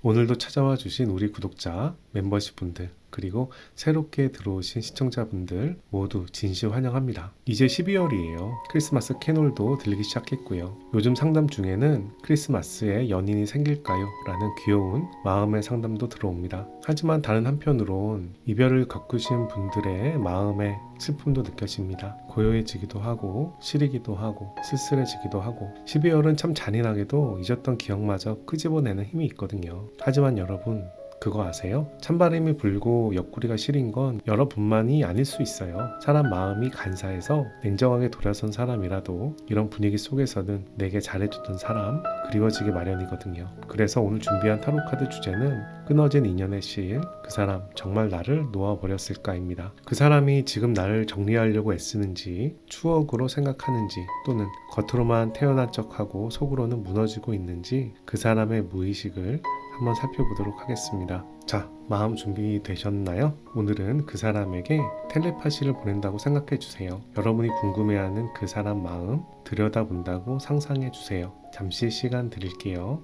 오늘도 찾아와 주신 우리 구독자, 멤버십 분들, 그리고 새롭게 들어오신 시청자분들 모두 진심 환영합니다. 이제 12월이에요. 크리스마스 캐놀도 들리기 시작했고요. 요즘 상담 중에는 크리스마스에 연인이 생길까요? 라는 귀여운 마음의 상담도 들어옵니다. 하지만 다른 한편으론 이별을 겪으신 분들의 마음에 슬픔도 느껴집니다. 고요해지기도 하고 시리기도 하고 쓸쓸해지기도 하고 12월은 참 잔인하게도 잊었던 기억마저 끄집어내는 힘이 있거든요. 하지만 여러분 그거 아세요? 찬바람이 불고 옆구리가 시린 건 여러분만이 아닐 수 있어요. 사람 마음이 간사해서 냉정하게 돌아선 사람이라도 이런 분위기 속에서는 내게 잘해줬던 사람 그리워지기 마련이거든요. 그래서 오늘 준비한 타로카드 주제는 끊어진 인연의 시일, 그 사람 정말 나를 놓아버렸을까입니다. 그 사람이 지금 나를 정리하려고 애쓰는지 추억으로 생각하는지 또는 겉으로만 태어난 척하고 속으로는 무너지고 있는지 그 사람의 무의식을 한번 살펴보도록 하겠습니다. 자, 마음 준비되셨나요? 오늘은 그 사람에게 텔레파시를 보낸다고 생각해 주세요. 여러분이 궁금해하는 그 사람 마음 들여다본다고 상상해 주세요. 잠시 시간 드릴게요.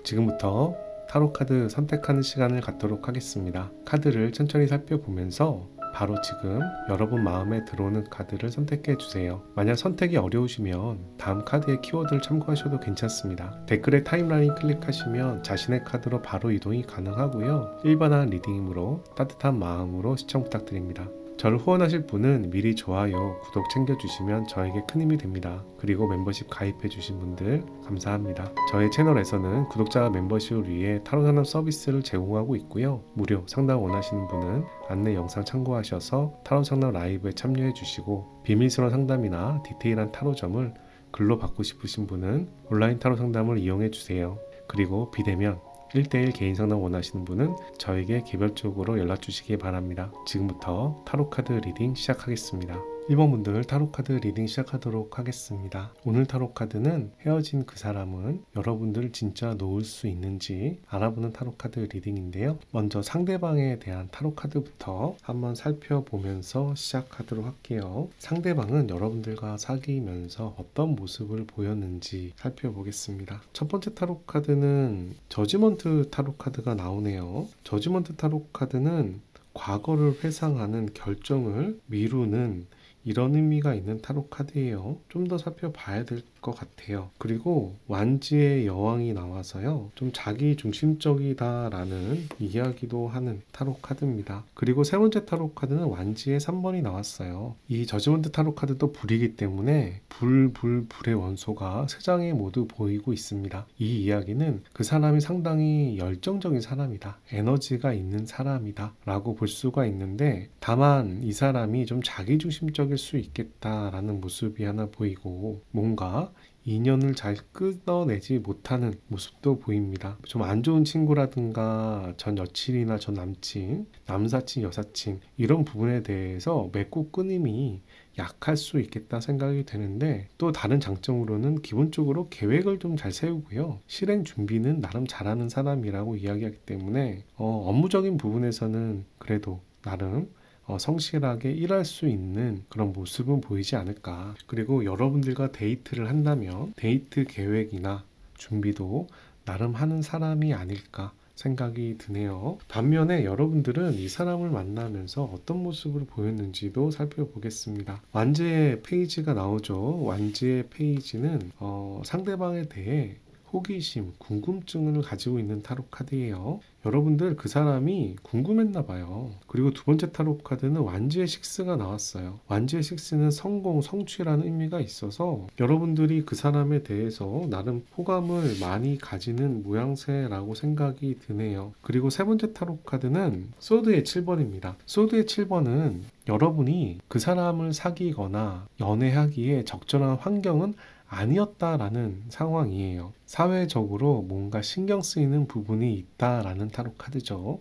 지금부터 타로카드 선택하는 시간을 갖도록 하겠습니다. 카드를 천천히 살펴보면서 바로 지금 여러분 마음에 들어오는 카드를 선택해 주세요. 만약 선택이 어려우시면 다음 카드의 키워드를 참고하셔도 괜찮습니다. 댓글에 타임라인 클릭하시면 자신의 카드로 바로 이동이 가능하고요. 일반화 리딩으로 따뜻한 마음으로 시청 부탁드립니다. 저를 후원하실 분은 미리 좋아요, 구독 챙겨주시면 저에게 큰 힘이 됩니다. 그리고 멤버십 가입해주신 분들 감사합니다. 저의 채널에서는 구독자 멤버십을 위해 타로 상담 서비스를 제공하고 있고요. 무료 상담 원하시는 분은 안내 영상 참고하셔서 타로 상담 라이브에 참여해주시고 비밀스러운 상담이나 디테일한 타로점을 글로 받고 싶으신 분은 온라인 타로 상담을 이용해주세요. 그리고 비대면 1대1 개인 상담 원하시는 분은 저에게 개별적으로 연락 주시기 바랍니다. 지금부터 타로카드 리딩 시작하겠습니다. 1번 분들 타로카드 리딩 시작하도록 하겠습니다. 오늘 타로카드는 헤어진 그 사람은 여러분들 진짜 놓을 수 있는지 알아보는 타로카드 리딩인데요. 먼저 상대방에 대한 타로카드부터 한번 살펴보면서 시작하도록 할게요. 상대방은 여러분들과 사귀면서 어떤 모습을 보였는지 살펴보겠습니다. 첫 번째 타로카드는 저지먼트 타로카드가 나오네요. 저지먼트 타로카드는 과거를 회상하는 결정을 미루는 이런 의미가 있는 타로 카드예요. 좀 더 살펴봐야 될 것 같아요. 그리고 완지의 여왕이 나와서요. 좀 자기 중심적이다라는 이야기도 하는 타로 카드입니다. 그리고 세 번째 타로 카드는 완지의 3번이 나왔어요. 이 저지먼트 타로 카드도 불이기 때문에 불의 원소가 세 장에 모두 보이고 있습니다. 이 이야기는 그 사람이 상당히 열정적인 사람이다. 에너지가 있는 사람이다. 라고 볼 수가 있는데 다만 이 사람이 좀 자기중심적일 수 있겠다라는 모습이 하나 보이고 뭔가 인연을 잘 끊어내지 못하는 모습도 보입니다. 좀 안 좋은 친구라든가 전 여친이나 전 남친, 남사친, 여사친 이런 부분에 대해서 맺고 끊임이 약할 수 있겠다 생각이 되는데 또 다른 장점으로는 기본적으로 계획을 좀 잘 세우고요. 실행 준비는 나름 잘하는 사람이라고 이야기하기 때문에 업무적인 부분에서는 그래도 나름 성실하게 일할 수 있는 그런 모습은 보이지 않을까. 그리고 여러분들과 데이트를 한다면 데이트 계획이나 준비도 나름 하는 사람이 아닐까 생각이 드네요. 반면에 여러분들은 이 사람을 만나면서 어떤 모습을 보였는지도 살펴보겠습니다. 완지의 페이지가 나오죠. 완지의 페이지는 상대방에 대해 호기심, 궁금증을 가지고 있는 타로 카드예요. 여러분들 그 사람이 궁금했나 봐요. 그리고 두 번째 타로 카드는 완지의 식스가 나왔어요. 완지의 식스는 성공, 성취라는 의미가 있어서 여러분들이 그 사람에 대해서 나름 호감을 많이 가지는 모양새라고 생각이 드네요. 그리고 세 번째 타로 카드는 소드의 7번입니다. 소드의 7번은 여러분이 그 사람을 사귀거나 연애하기에 적절한 환경은 아니었다라는 상황이에요. 사회적으로 뭔가 신경 쓰이는 부분이 있다라는 타로 카드죠.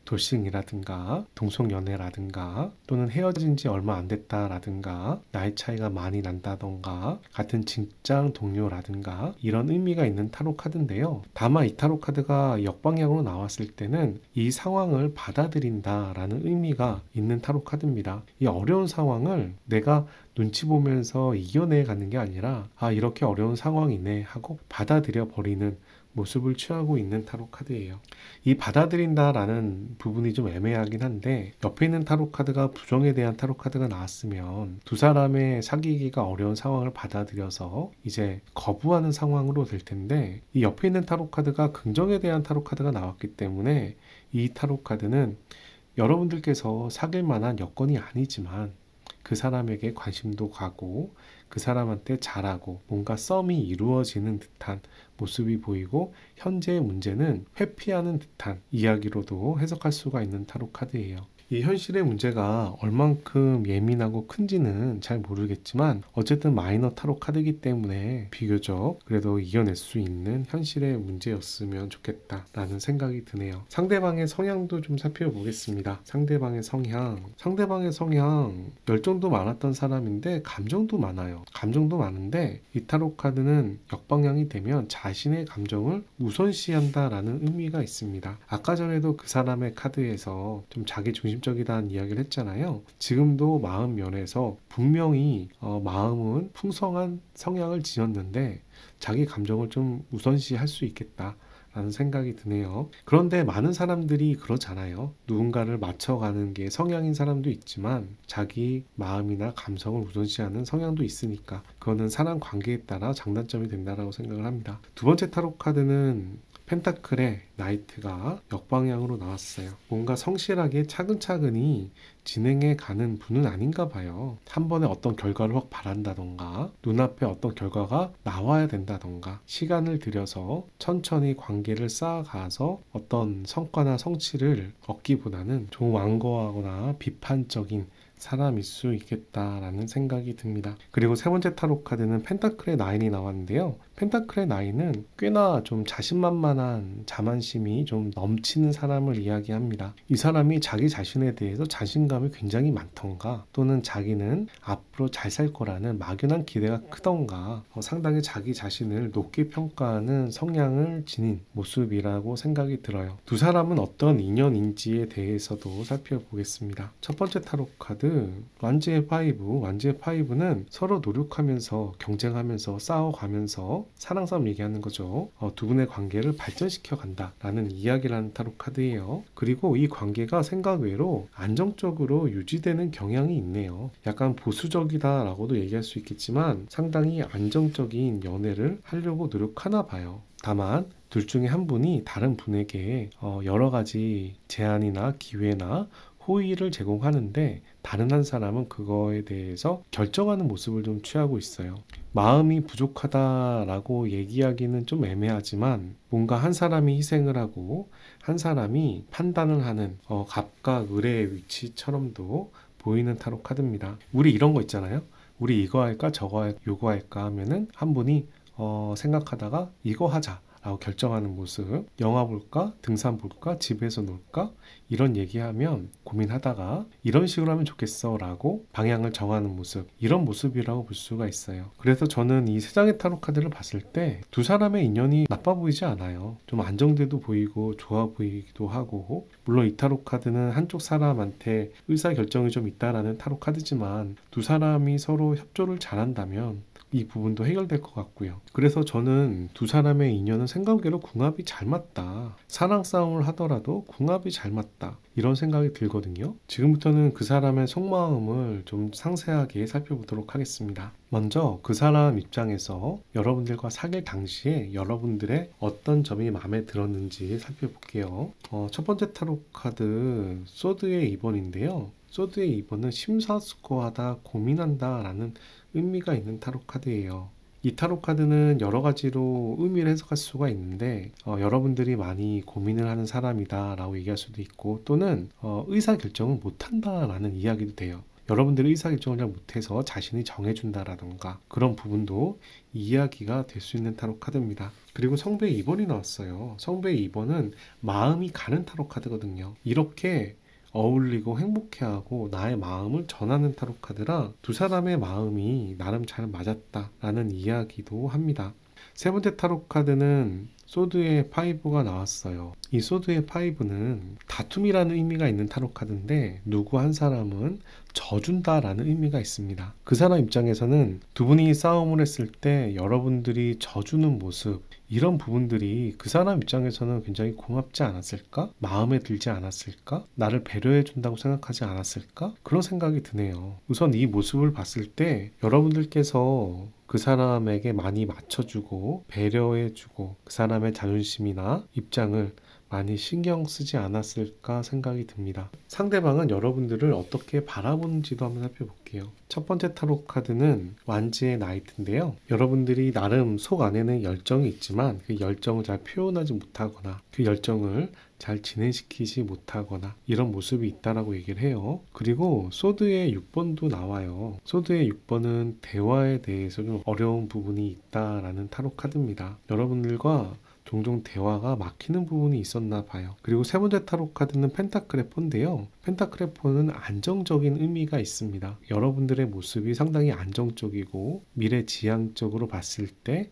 돌싱이라든가 동성연애라든가 또는 헤어진 지 얼마 안 됐다라든가 나이 차이가 많이 난다던가 같은 직장 동료라든가 이런 의미가 있는 타로 카드인데요. 다만 이 타로 카드가 역방향으로 나왔을 때는 이 상황을 받아들인다라는 의미가 있는 타로 카드입니다. 이 어려운 상황을 내가 눈치 보면서 이겨내 가는 게 아니라 이렇게 어려운 상황이네 하고 받아들여 버리는 모습을 취하고 있는 타로 카드예요. 이 받아들인다라는 부분이 좀 애매하긴 한데, 옆에 있는 타로 카드가 부정에 대한 타로 카드가 나왔으면 두 사람의 사귀기가 어려운 상황을 받아들여서 이제 거부하는 상황으로 될 텐데, 이 옆에 있는 타로 카드가 긍정에 대한 타로 카드가 나왔기 때문에 이 타로 카드는 여러분들께서 사귈 만한 여건이 아니지만 그 사람에게 관심도 가고 그 사람한테 잘하고 뭔가 썸이 이루어지는 듯한 모습이 보이고, 현재의 문제는 회피하는 듯한 이야기로도 해석할 수가 있는 타로 카드예요. 이 현실의 문제가 얼만큼 예민하고 큰지는 잘 모르겠지만 어쨌든 마이너 타로 카드이기 때문에 비교적 그래도 이겨낼 수 있는 현실의 문제였으면 좋겠다라는 생각이 드네요. 상대방의 성향도 좀 살펴보겠습니다. 상대방의 성향 열정도 많았던 사람인데 감정도 많아요. 감정도 많은데 이 타로 카드는 역방향이 되면 자신의 감정을 우선시한다라는 의미가 있습니다. 아까 전에도 그 사람의 카드에서 좀 자기 중심적이라는 이야기를 했잖아요. 지금도 마음 면에서 분명히 마음은 풍성한 성향을 지녔는데 자기 감정을 좀 우선시할 수 있겠다 라는 생각이 드네요. 그런데 많은 사람들이 그러잖아요. 누군가를 맞춰가는 게 성향인 사람도 있지만 자기 마음이나 감성을 우선시하는 성향도 있으니까 그거는 사람 관계에 따라 장단점이 된다라고 생각을 합니다. 두 번째 타로 카드는 펜타클의 나이트가 역방향으로 나왔어요. 뭔가 성실하게 차근차근히 진행해 가는 분은 아닌가 봐요. 한 번에 어떤 결과를 확 바란다던가 눈앞에 어떤 결과가 나와야 된다던가 시간을 들여서 천천히 관계를 쌓아가서 어떤 성과나 성취를 얻기보다는 좀 완고하거나 비판적인 사람일 수 있겠다라는 생각이 듭니다. 그리고 세 번째 타로 카드는 펜타클의 나인이 나왔는데요. 펜타클의 나인은 꽤나 좀 자신만만한 자만심이 좀 넘치는 사람을 이야기합니다. 이 사람이 자기 자신에 대해서 자신감이 굉장히 많던가, 또는 자기는 앞으로 잘 살 거라는 막연한 기대가 크던가, 상당히 자기 자신을 높게 평가하는 성향을 지닌 모습이라고 생각이 들어요. 두 사람은 어떤 인연인지에 대해서도 살펴보겠습니다. 첫 번째 타로 카드 완지의 파이브. 완지의 파이브는 서로 노력하면서 경쟁하면서 싸워가면서 사랑 싸움 얘기하는 거죠. 두 분의 관계를 발전시켜 간다라는 이야기를 하는 타로 카드예요. 그리고 이 관계가 생각 외로 안정적으로 유지되는 경향이 있네요. 약간 보수적이다라고도 얘기할 수 있겠지만 상당히 안정적인 연애를 하려고 노력하나 봐요. 다만 둘 중에 한 분이 다른 분에게 여러 가지 제안이나 기회나 호의를 제공하는데 다른 한 사람은 그거에 대해서 결정하는 모습을 좀 취하고 있어요. 마음이 부족하다라고 얘기하기는 좀 애매하지만 뭔가 한 사람이 희생을 하고 한 사람이 판단을 하는 갑과 을의 위치처럼도 보이는 타로 카드입니다. 우리 이런 거 있잖아요. 우리 이거 할까 저거 할까 요거 할까 하면은 한 분이 생각하다가 이거 하자 라고 결정하는 모습, 영화 볼까? 등산 볼까? 집에서 놀까? 이런 얘기하면 고민하다가 이런 식으로 하면 좋겠어 라고 방향을 정하는 모습, 이런 모습이라고 볼 수가 있어요. 그래서 저는 이 세 장의 타로 카드를 봤을 때 두 사람의 인연이 나빠 보이지 않아요. 좀 안정돼도 보이고 좋아 보이기도 하고, 물론 이 타로 카드는 한쪽 사람한테 의사결정이 좀 있다라는 타로 카드지만 두 사람이 서로 협조를 잘한다면 이 부분도 해결될 것 같고요. 그래서 저는 두 사람의 인연은 생각외로 궁합이 잘 맞다. 사랑 싸움을 하더라도 궁합이 잘 맞다. 이런 생각이 들거든요. 지금부터는 그 사람의 속마음을 좀 상세하게 살펴보도록 하겠습니다. 먼저 그 사람 입장에서 여러분들과 사귈 당시에 여러분들의 어떤 점이 마음에 들었는지 살펴볼게요. 첫 번째 타로 카드 소드의 2번인데요. 소드의 2번은 심사숙고하다, 고민한다 라는 의미가 있는 타로 카드예요. 이 타로 카드는 여러 가지로 의미를 해석할 수가 있는데 여러분들이 많이 고민을 하는 사람이다 라고 얘기할 수도 있고, 또는 의사결정을 못한다 라는 이야기도 돼요. 여러분들이 의사결정을 잘 못해서 자신이 정해준다라던가 그런 부분도 이야기가 될 수 있는 타로 카드입니다. 그리고 성배의 2번이 나왔어요. 성배의 2번은 마음이 가는 타로 카드거든요. 이렇게 어울리고 행복해하고 나의 마음을 전하는 타로 카드라 두 사람의 마음이 나름 잘 맞았다라는 이야기도 합니다. 세 번째 타로 카드는 소드의 5가 나왔어요. 이 소드의 5는 다툼이라는 의미가 있는 타로 카드인데 누구 한 사람은 져준다 라는 의미가 있습니다. 그 사람 입장에서는 두 분이 싸움을 했을 때 여러분들이 져주는 모습, 이런 부분들이 그 사람 입장에서는 굉장히 고맙지 않았을까? 마음에 들지 않았을까? 나를 배려해 준다고 생각하지 않았을까? 그런 생각이 드네요. 우선 이 모습을 봤을 때 여러분들께서 그 사람에게 많이 맞춰주고 배려해주고 그 사람의 자존심이나 입장을 많이 신경 쓰지 않았을까 생각이 듭니다. 상대방은 여러분들을 어떻게 바라보는지도 한번 살펴볼게요. 첫 번째 타로 카드는 완지의 나이트인데요. 여러분들이 나름 속 안에는 열정이 있지만 그 열정을 잘 표현하지 못하거나 그 열정을 잘 진행시키지 못하거나 이런 모습이 있다라고 얘기를 해요. 그리고 소드의 6번도 나와요. 소드의 6번은 대화에 대해서 좀 어려운 부분이 있다라는 타로 카드입니다. 여러분들과 종종 대화가 막히는 부분이 있었나 봐요. 그리고 세 번째 타로 카드는 펜타클의 4인데요. 펜타클의 4는 안정적인 의미가 있습니다. 여러분들의 모습이 상당히 안정적이고 미래지향적으로 봤을 때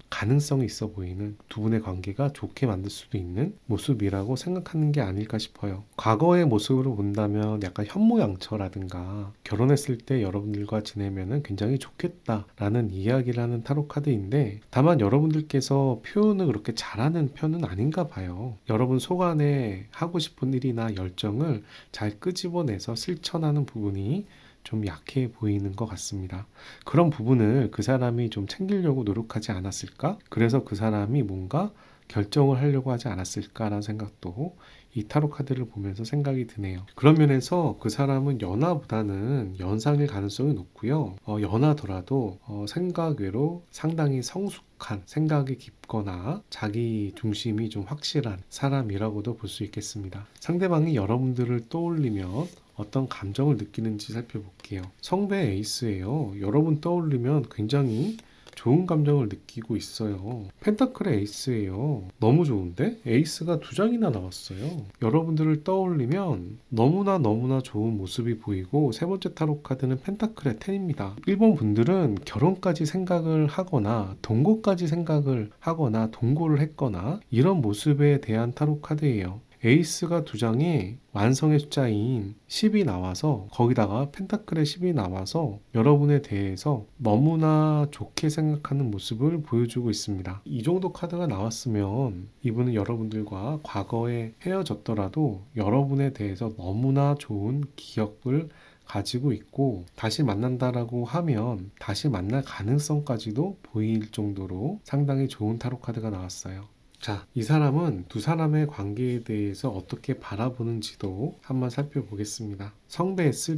가능성이 있어 보이는 두 분의 관계가 좋게 만들 수도 있는 모습이라고 생각하는 게 아닐까 싶어요. 과거의 모습으로 본다면 약간 현모양처라든가 결혼했을 때 여러분들과 지내면 굉장히 좋겠다라는 이야기를 하는 타로 카드인데 다만 여러분들께서 표현을 그렇게 잘하는 편은 아닌가 봐요. 여러분 속 안에 하고 싶은 일이나 열정을 잘 끄집어내서 실천하는 부분이 좀 약해 보이는 것 같습니다. 그런 부분을 그 사람이 좀 챙기려고 노력하지 않았을까? 그래서 그 사람이 뭔가 결정을 하려고 하지 않았을까라는 생각도 이 타로 카드를 보면서 생각이 드네요. 그런 면에서 그 사람은 연하보다는 연상일 가능성이 높고요. 연하더라도 생각 외로 상당히 성숙한, 생각이 깊거나 자기 중심이 좀 확실한 사람이라고도 볼 수 있겠습니다. 상대방이 여러분들을 떠올리면 어떤 감정을 느끼는지 살펴볼게요. 성배 에이스예요. 여러분 떠올리면 굉장히 좋은 감정을 느끼고 있어요. 펜타클의 에이스예요. 너무 좋은데? 에이스가 2장이나 나왔어요. 여러분들을 떠올리면 너무나 좋은 모습이 보이고 세 번째 타로 카드는 펜타클의 10입니다. 1번 분들은 결혼까지 생각을 하거나 동거까지 생각을 하거나 동거를 했거나 이런 모습에 대한 타로 카드예요. 에이스가 2장에 완성의 숫자인 10이 나와서 거기다가 펜타클의 10이 나와서 여러분에 대해서 너무나 좋게 생각하는 모습을 보여주고 있습니다. 이 정도 카드가 나왔으면 이분은 여러분들과 과거에 헤어졌더라도 여러분에 대해서 너무나 좋은 기억을 가지고 있고 다시 만난다라고 하면 다시 만날 가능성까지도 보일 정도로 상당히 좋은 타로 카드가 나왔어요. 자, 이 사람은 두 사람의 관계에 대해서 어떻게 바라보는지도 한번 살펴보겠습니다. 성배 3,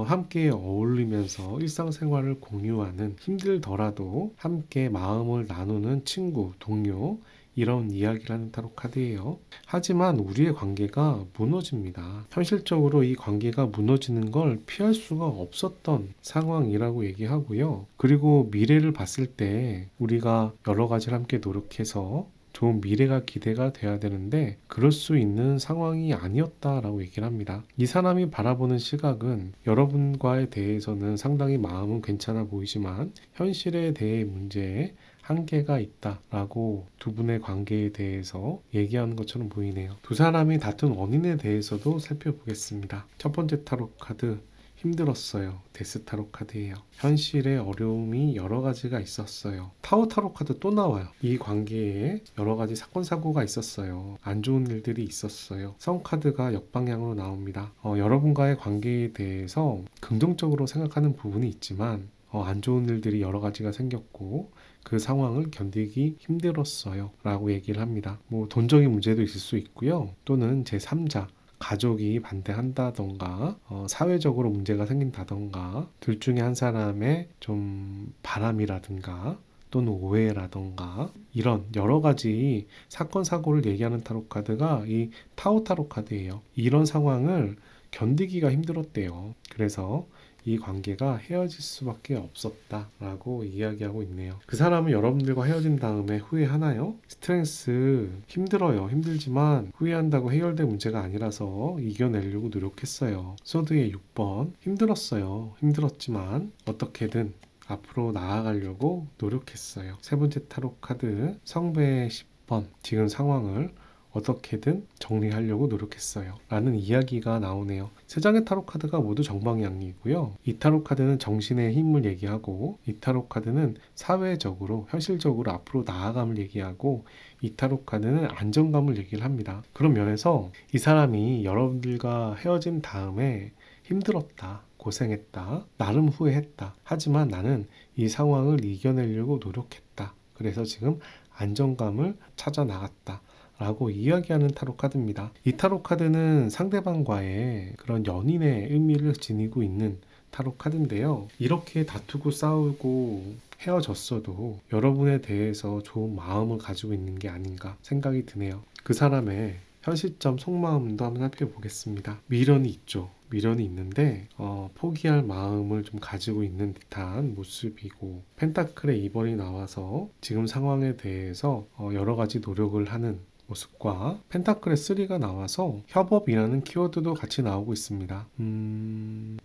함께 어울리면서 일상생활을 공유하는 힘들더라도 함께 마음을 나누는 친구, 동료 이런 이야기를 하는 타로 카드예요. 하지만 우리의 관계가 무너집니다. 현실적으로 이 관계가 무너지는 걸 피할 수가 없었던 상황이라고 얘기하고요. 그리고 미래를 봤을 때 우리가 여러 가지를 함께 노력해서 좋은 미래가 기대가 돼야 되는데 그럴 수 있는 상황이 아니었다라고 얘기를 합니다. 이 사람이 바라보는 시각은 여러분과에 대해서는 상당히 마음은 괜찮아 보이지만 현실에 대해 문제에 한계가 있다라고 두 분의 관계에 대해서 얘기하는 것처럼 보이네요. 두 사람이 다툰 원인에 대해서도 살펴보겠습니다. 첫 번째 타로 카드 힘들었어요. 데스 타로 카드예요. 현실의 어려움이 여러 가지가 있었어요. 타워 타로 카드 또 나와요. 이 관계에 여러 가지 사건 사고가 있었어요. 안 좋은 일들이 있었어요. 성 카드가 역방향으로 나옵니다. 여러분과의 관계에 대해서 긍정적으로 생각하는 부분이 있지만 안 좋은 일들이 여러 가지가 생겼고 그 상황을 견디기 힘들었어요 라고 얘기를 합니다. 뭐 돈적인 문제도 있을 수 있고요. 또는 제3자 가족이 반대한다던가 사회적으로 문제가 생긴다던가 둘 중에 한 사람의 좀 바람이라든가 또는 오해라던가 이런 여러 가지 사건 사고를 얘기하는 타로 카드가 이 타오 타로 카드예요. 이런 상황을 견디기가 힘들었대요. 그래서 이 관계가 헤어질 수밖에 없었다라고 이야기하고 있네요. 그 사람은 여러분들과 헤어진 다음에 후회하나요? 스트레스 힘들어요. 힘들지만 후회한다고 해결될 문제가 아니라서 이겨내려고 노력했어요. 소드의 6번 힘들었어요. 힘들었지만 어떻게든 앞으로 나아가려고 노력했어요. 세 번째 타로 카드 성배의 번 지금 상황을 어떻게든 정리하려고 노력했어요 라는 이야기가 나오네요. 세 장의 타로 카드가 모두 정방향이고요. 이 타로 카드는 정신의 힘을 얘기하고, 이 타로 카드는 사회적으로 현실적으로 앞으로 나아감을 얘기하고, 이 타로 카드는 안정감을 얘기를 합니다. 그런 면에서 이 사람이 여러분들과 헤어진 다음에 힘들었다, 고생했다, 나름 후회했다, 하지만 나는 이 상황을 이겨내려고 노력했다, 그래서 지금 안정감을 찾아 나갔다 라고 이야기하는 타로 카드입니다. 이 타로 카드는 상대방과의 그런 연인의 의미를 지니고 있는 타로 카드인데요. 이렇게 다투고 싸우고 헤어졌어도 여러분에 대해서 좋은 마음을 가지고 있는 게 아닌가 생각이 드네요. 그 사람의 현 시점 속마음도 한번 살펴보겠습니다. 미련이 있죠. 미련이 있는데 포기할 마음을 좀 가지고 있는 듯한 모습이고, 펜타클의 2번이 나와서 지금 상황에 대해서 여러 가지 노력을 하는 모습과, 펜타클의 3가 나와서 협업이라는 키워드도 같이 나오고 있습니다.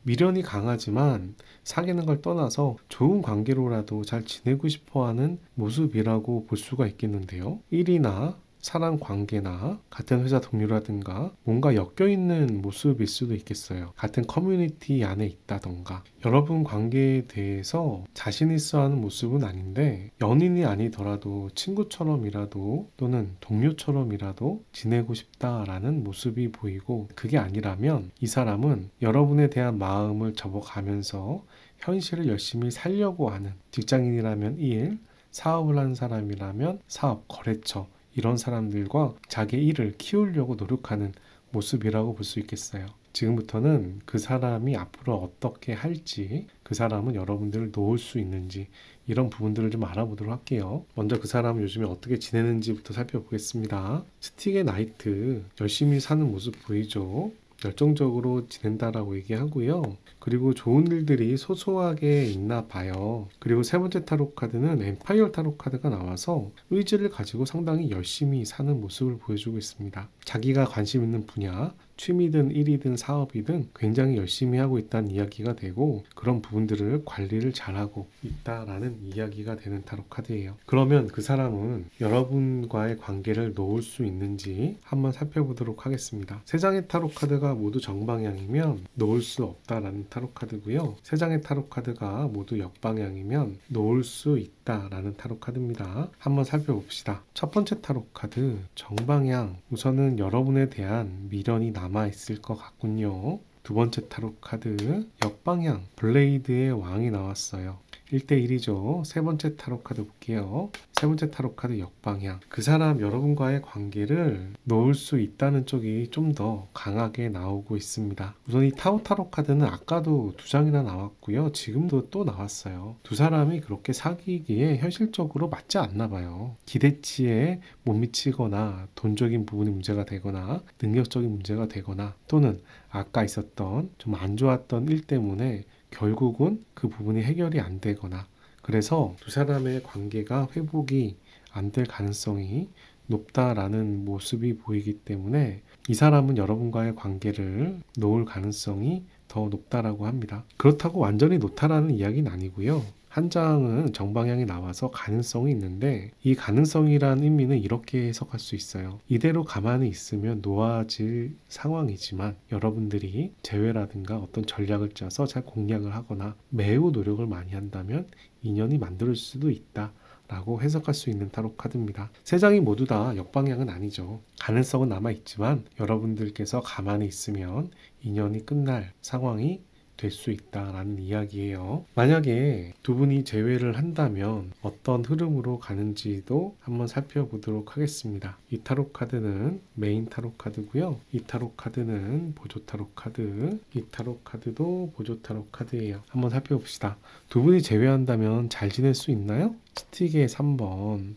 미련이 강하지만 사귀는 걸 떠나서 좋은 관계로라도 잘 지내고 싶어하는 모습이라고 볼 수가 있겠는데요. 일이나 사람 관계나 같은 회사 동료라든가 뭔가 엮여있는 모습일 수도 있겠어요. 같은 커뮤니티 안에 있다던가, 여러분 관계에 대해서 자신 있어 하는 모습은 아닌데 연인이 아니더라도 친구처럼이라도 또는 동료처럼이라도 지내고 싶다라는 모습이 보이고, 그게 아니라면 이 사람은 여러분에 대한 마음을 접어가면서 현실을 열심히 살려고 하는, 직장인이라면 일, 사업을 하는 사람이라면 사업, 거래처, 이런 사람들과 자기 일을 키우려고 노력하는 모습이라고 볼 수 있겠어요. 지금부터는 그 사람이 앞으로 어떻게 할지, 그 사람은 여러분들을 놓을 수 있는지, 이런 부분들을 좀 알아보도록 할게요. 먼저 그 사람은 요즘에 어떻게 지내는지부터 살펴보겠습니다. 스틱의 나이트, 열심히 사는 모습 보이죠? 열정적으로 지낸다라고 얘기하고요. 그리고 좋은 일들이 소소하게 있나 봐요. 그리고 세 번째 타로 카드는 엠파이어 타로 카드가 나와서 의지를 가지고 상당히 열심히 사는 모습을 보여주고 있습니다. 자기가 관심 있는 분야, 취미든 일이든 사업이든 굉장히 열심히 하고 있다는 이야기가 되고, 그런 부분들을 관리를 잘하고 있다라는 이야기가 되는 타로 카드예요. 그러면 그 사람은 여러분과의 관계를 놓을 수 있는지 한번 살펴보도록 하겠습니다. 세 장의 타로 카드가 모두 정방향이면 놓을 수 없다라는 타로 카드고요. 세 장의 타로 카드가 모두 역방향이면 놓을 수 있다라는 타로 카드입니다. 한번 살펴봅시다. 첫 번째 타로 카드 정방향, 우선은 여러분에 대한 미련이 남아있을 것 같군요. 두 번째 타로 카드 역방향, 블레이드의 왕이 나왔어요. 1대1이죠. 세 번째 타로 카드 볼게요. 세 번째 타로 카드 역방향, 그 사람 여러분과의 관계를 놓을 수 있다는 쪽이 좀 더 강하게 나오고 있습니다. 우선 이 타로 카드는 아까도 두 장이나 나왔고요. 지금도 또 나왔어요. 두 사람이 그렇게 사귀기에 현실적으로 맞지 않나 봐요. 기대치에 못 미치거나 돈적인 부분이 문제가 되거나 능력적인 문제가 되거나, 또는 아까 있었던 좀 안 좋았던 일 때문에 결국은 그 부분이 해결이 안 되거나, 그래서 두 사람의 관계가 회복이 안 될 가능성이 높다라는 모습이 보이기 때문에 이 사람은 여러분과의 관계를 놓을 가능성이 더 높다라고 합니다. 그렇다고 완전히 놓다라는 이야기는 아니고요. 한 장은 정방향이 나와서 가능성이 있는데, 이 가능성이란 의미는 이렇게 해석할 수 있어요. 이대로 가만히 있으면 놓아질 상황이지만 여러분들이 재회라든가 어떤 전략을 짜서 잘 공략을 하거나 매우 노력을 많이 한다면 인연이 만들어질 수도 있다 라고 해석할 수 있는 타로 카드입니다. 세 장이 모두 다 역방향은 아니죠. 가능성은 남아있지만 여러분들께서 가만히 있으면 인연이 끝날 상황이 될 수 있다라는 이야기예요. 만약에 두 분이 재회를 한다면 어떤 흐름으로 가는지도 한번 살펴보도록 하겠습니다. 이 타로 카드는 메인 타로 카드고요. 이 타로 카드는 보조 타로 카드, 이 타로 카드도 보조 타로 카드예요. 한번 살펴봅시다. 두 분이 재회한다면 잘 지낼 수 있나요? 스틱의 3번,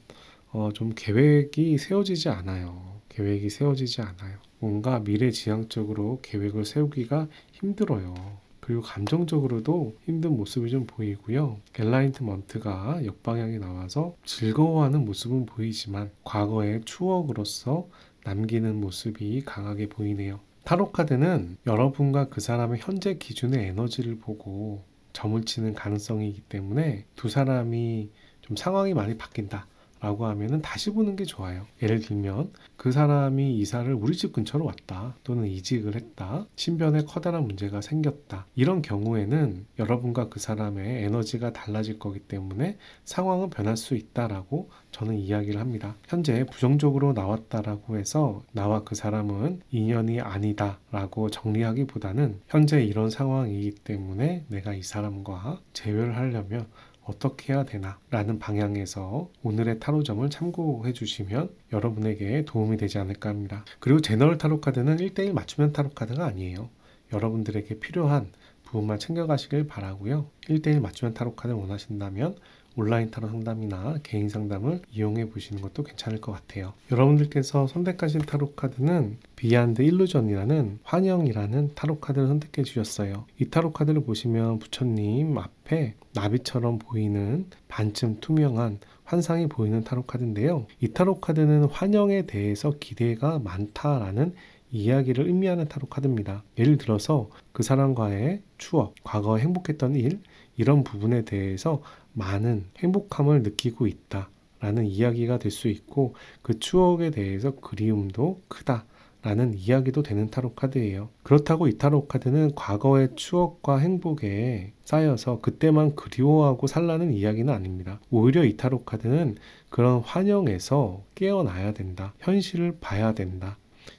좀 계획이 세워지지 않아요. 계획이 세워지지 않아요. 뭔가 미래지향적으로 계획을 세우기가 힘들어요. 그리고 감정적으로도 힘든 모습이 좀 보이고요. 엘라인트먼트가 역방향이 나와서 즐거워하는 모습은 보이지만 과거의 추억으로서 남기는 모습이 강하게 보이네요. 타로 카드는 여러분과 그 사람의 현재 기준의 에너지를 보고 점을 치는 가능성이기 때문에 두 사람이 좀 상황이 많이 바뀐다 라고 하면은 다시 보는 게 좋아요. 예를 들면 그 사람이 이사를 우리 집 근처로 왔다, 또는 이직을 했다, 신변에 커다란 문제가 생겼다. 이런 경우에는 여러분과 그 사람의 에너지가 달라질 거기 때문에 상황은 변할 수 있다라고 저는 이야기를 합니다. 현재 부정적으로 나왔다라고 해서 나와 그 사람은 인연이 아니다 라고 정리하기보다는 현재 이런 상황이기 때문에 내가 이 사람과 재회를 하려면 어떻게 해야 되나 라는 방향에서 오늘의 타로점을 참고해 주시면 여러분에게 도움이 되지 않을까 합니다. 그리고 제너럴 타로 카드는 1대1 맞춤형 타로 카드가 아니에요. 여러분들에게 필요한 부분만 챙겨가시길 바라고요. 1대1 맞춤형 타로 카드를 원하신다면 온라인 타로 상담이나 개인 상담을 이용해 보시는 것도 괜찮을 것 같아요. 여러분들께서 선택하신 타로 카드는 비안드 일루전이라는 환영이라는 타로 카드를 선택해 주셨어요. 이 타로 카드를 보시면 부처님 앞에 나비처럼 보이는 반쯤 투명한 환상이 보이는 타로 카드인데요. 이 타로 카드는 환영에 대해서 기대가 많다라는 이야기를 의미하는 타로 카드입니다. 예를 들어서 그 사람과의 추억, 과거에 행복했던 일, 이런 부분에 대해서 많은 행복함을 느끼고 있다 라는 이야기가 될 수 있고, 그 추억에 대해서 그리움도 크다 라는 이야기도 되는 타로 카드예요. 그렇다고 이 타로 카드는 과거의 추억과 행복에 쌓여서 그때만 그리워하고 살라는 이야기는 아닙니다. 오히려 이 타로 카드는 그런 환영에서 깨어나야 된다, 현실을 봐야 된다,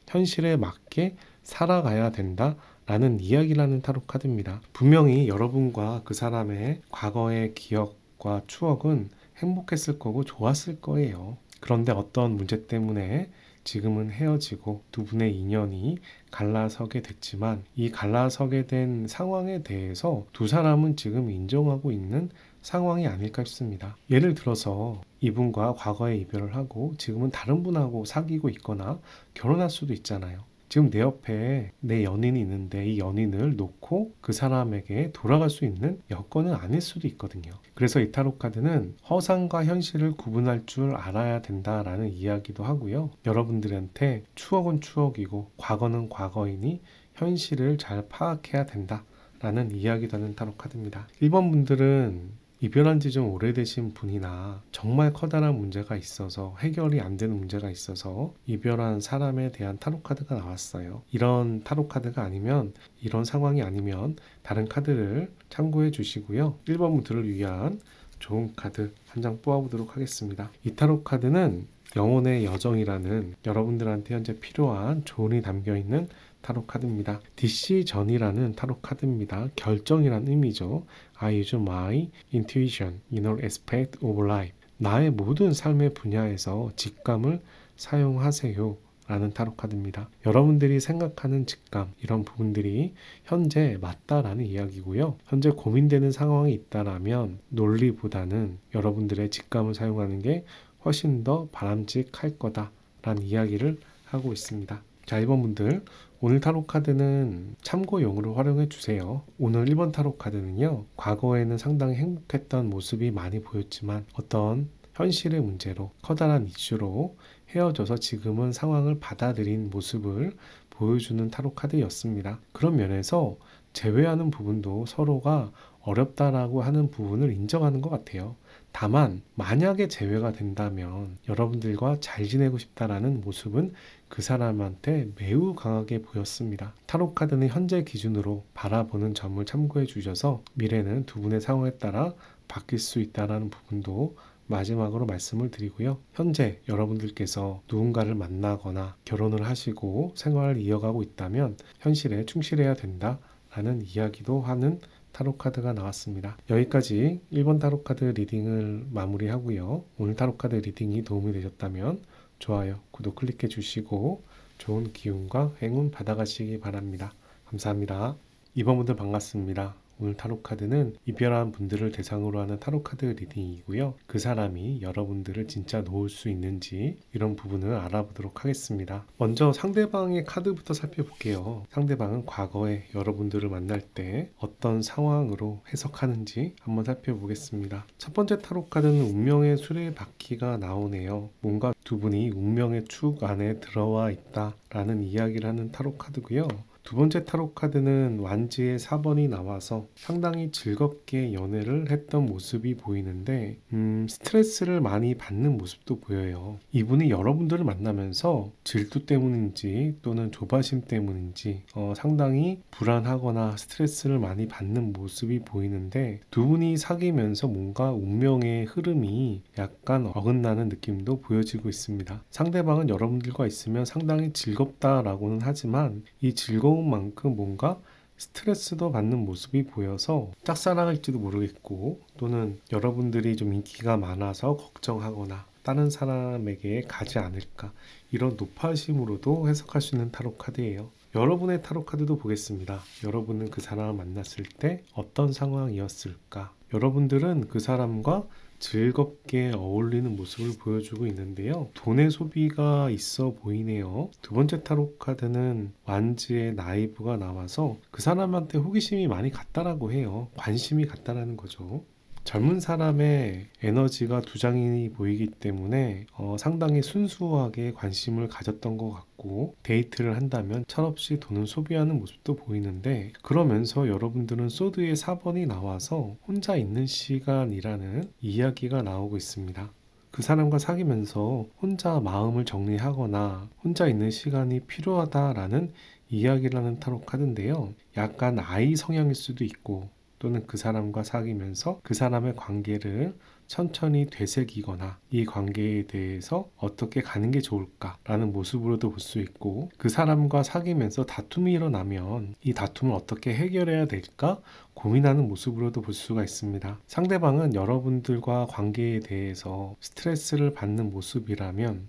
현실에 맞게 살아가야 된다 라는 이야기라는 타로 카드입니다. 분명히 여러분과 그 사람의 과거의 기억과 추억은 행복했을 거고 좋았을 거예요. 그런데 어떤 문제 때문에 지금은 헤어지고 두 분의 인연이 갈라서게 됐지만, 이 갈라서게 된 상황에 대해서 두 사람은 지금 인정하고 있는 상황이 아닐까 싶습니다. 예를 들어서 이분과 과거에 이별을 하고 지금은 다른 분하고 사귀고 있거나 결혼할 수도 있잖아요. 지금 내 옆에 내 연인이 있는데 이 연인을 놓고 그 사람에게 돌아갈 수 있는 여건은 아닐 수도 있거든요. 그래서 이 타로 카드는 허상과 현실을 구분할 줄 알아야 된다라는 이야기도 하고요. 여러분들한테 추억은 추억이고 과거는 과거이니 현실을 잘 파악해야 된다라는 이야기도 하는 타로 카드입니다. 1번 분들은 이별한 지 좀 오래되신 분이나 정말 커다란 문제가 있어서 해결이 안 되는 문제가 있어서 이별한 사람에 대한 타로 카드가 나왔어요. 이런 타로 카드가 아니면, 이런 상황이 아니면 다른 카드를 참고해 주시고요. 1번 분들을 위한 좋은 카드 한 장 뽑아보도록 하겠습니다. 이 타로 카드는 영혼의 여정이라는 여러분들한테 현재 필요한 조언이 담겨있는 타로 카드입니다. 디시전이라는 타로 카드입니다. 결정이라는 의미죠. I use my intuition in all aspects of life. 나의 모든 삶의 분야에서 직감을 사용하세요 라는 타로 카드입니다. 여러분들이 생각하는 직감, 이런 부분들이 현재 맞다라는 이야기고요. 현재 고민되는 상황이 있다라면 논리보다는 여러분들의 직감을 사용하는 게 훨씬 더 바람직할 거다라는 이야기를 하고 있습니다. 자, 1번 분들, 오늘 타로 카드는 참고용으로 활용해 주세요. 오늘 1번 타로 카드는요, 과거에는 상당히 행복했던 모습이 많이 보였지만 어떤 현실의 문제로, 커다란 이슈로 헤어져서 지금은 상황을 받아들인 모습을 보여주는 타로 카드였습니다. 그런 면에서 제외하는 부분도 서로가 어렵다라고 하는 부분을 인정하는 것 같아요. 다만 만약에 재회가 된다면 여러분들과 잘 지내고 싶다라는 모습은 그 사람한테 매우 강하게 보였습니다. 타로 카드는 현재 기준으로 바라보는 점을 참고해 주셔서 미래는 두 분의 상황에 따라 바뀔 수 있다는 부분도 마지막으로 말씀을 드리고요. 현재 여러분들께서 누군가를 만나거나 결혼을 하시고 생활을 이어가고 있다면 현실에 충실해야 된다라는 이야기도 하는 타로 카드가 나왔습니다. 여기까지 1번 타로 카드 리딩을 마무리하고요. 오늘 타로 카드 리딩이 도움이 되셨다면 좋아요, 구독 클릭해 주시고 좋은 기운과 행운 받아가시기 바랍니다. 감사합니다. 2번 분들 반갑습니다. 오늘 타로 카드는 이별한 분들을 대상으로 하는 타로 카드 리딩이고요. 그 사람이 여러분들을 진짜 놓을 수 있는지 이런 부분을 알아보도록 하겠습니다. 먼저 상대방의 카드부터 살펴볼게요. 상대방은 과거에 여러분들을 만날 때 어떤 상황으로 해석하는지 한번 살펴보겠습니다. 첫 번째 타로 카드는 운명의 수레바퀴가 나오네요. 뭔가 두 분이 운명의 축 안에 들어와 있다 라는 이야기를 하는 타로 카드고요. 두 번째 타로 카드는 완지의 4번이 나와서 상당히 즐겁게 연애를 했던 모습이 보이는데 스트레스를 많이 받는 모습도 보여요. 이분이 여러분들을 만나면서 질투 때문인지 또는 조바심 때문인지 상당히 불안하거나 스트레스를 많이 받는 모습이 보이는데, 두 분이 사귀면서 뭔가 운명의 흐름이 약간 어긋나는 느낌도 보여지고 있습니다. 상대방은 여러분들과 있으면 상당히 즐겁다라고는 하지만 이 즐거운 만큼 뭔가 스트레스도 받는 모습이 보여서 짝사랑할지도 모르겠고, 또는 여러분들이 좀 인기가 많아서 걱정하거나 다른 사람에게 가지 않을까, 이런 노파심으로도 해석할 수 있는 타로 카드예요. 여러분의 타로 카드도 보겠습니다. 여러분은 그 사람을 만났을 때 어떤 상황이었을까? 여러분들은 그 사람과 즐겁게 어울리는 모습을 보여주고 있는데요. 돈의 소비가 있어 보이네요. 두 번째 타로 카드는 완지의 나이브가 나와서 그 사람한테 호기심이 많이 갔다라고 해요. 관심이 갔다라는 거죠. 젊은 사람의 에너지가 두 장이 보이기 때문에 상당히 순수하게 관심을 가졌던 것 같고, 데이트를 한다면 철없이 돈을 소비하는 모습도 보이는데, 그러면서 여러분들은 소드의 4번이 나와서 혼자 있는 시간이라는 이야기가 나오고 있습니다. 그 사람과 사귀면서 혼자 마음을 정리하거나 혼자 있는 시간이 필요하다라는 이야기를 하는 타로 카드인데요. 약간 아이 성향일 수도 있고, 또는 그 사람과 사귀면서 그 사람의 관계를 천천히 되새기거나 이 관계에 대해서 어떻게 가는 게 좋을까라는 모습으로도 볼 수 있고, 그 사람과 사귀면서 다툼이 일어나면 이 다툼을 어떻게 해결해야 될까 고민하는 모습으로도 볼 수가 있습니다. 상대방은 여러분들과 관계에 대해서 스트레스를 받는 모습이라면,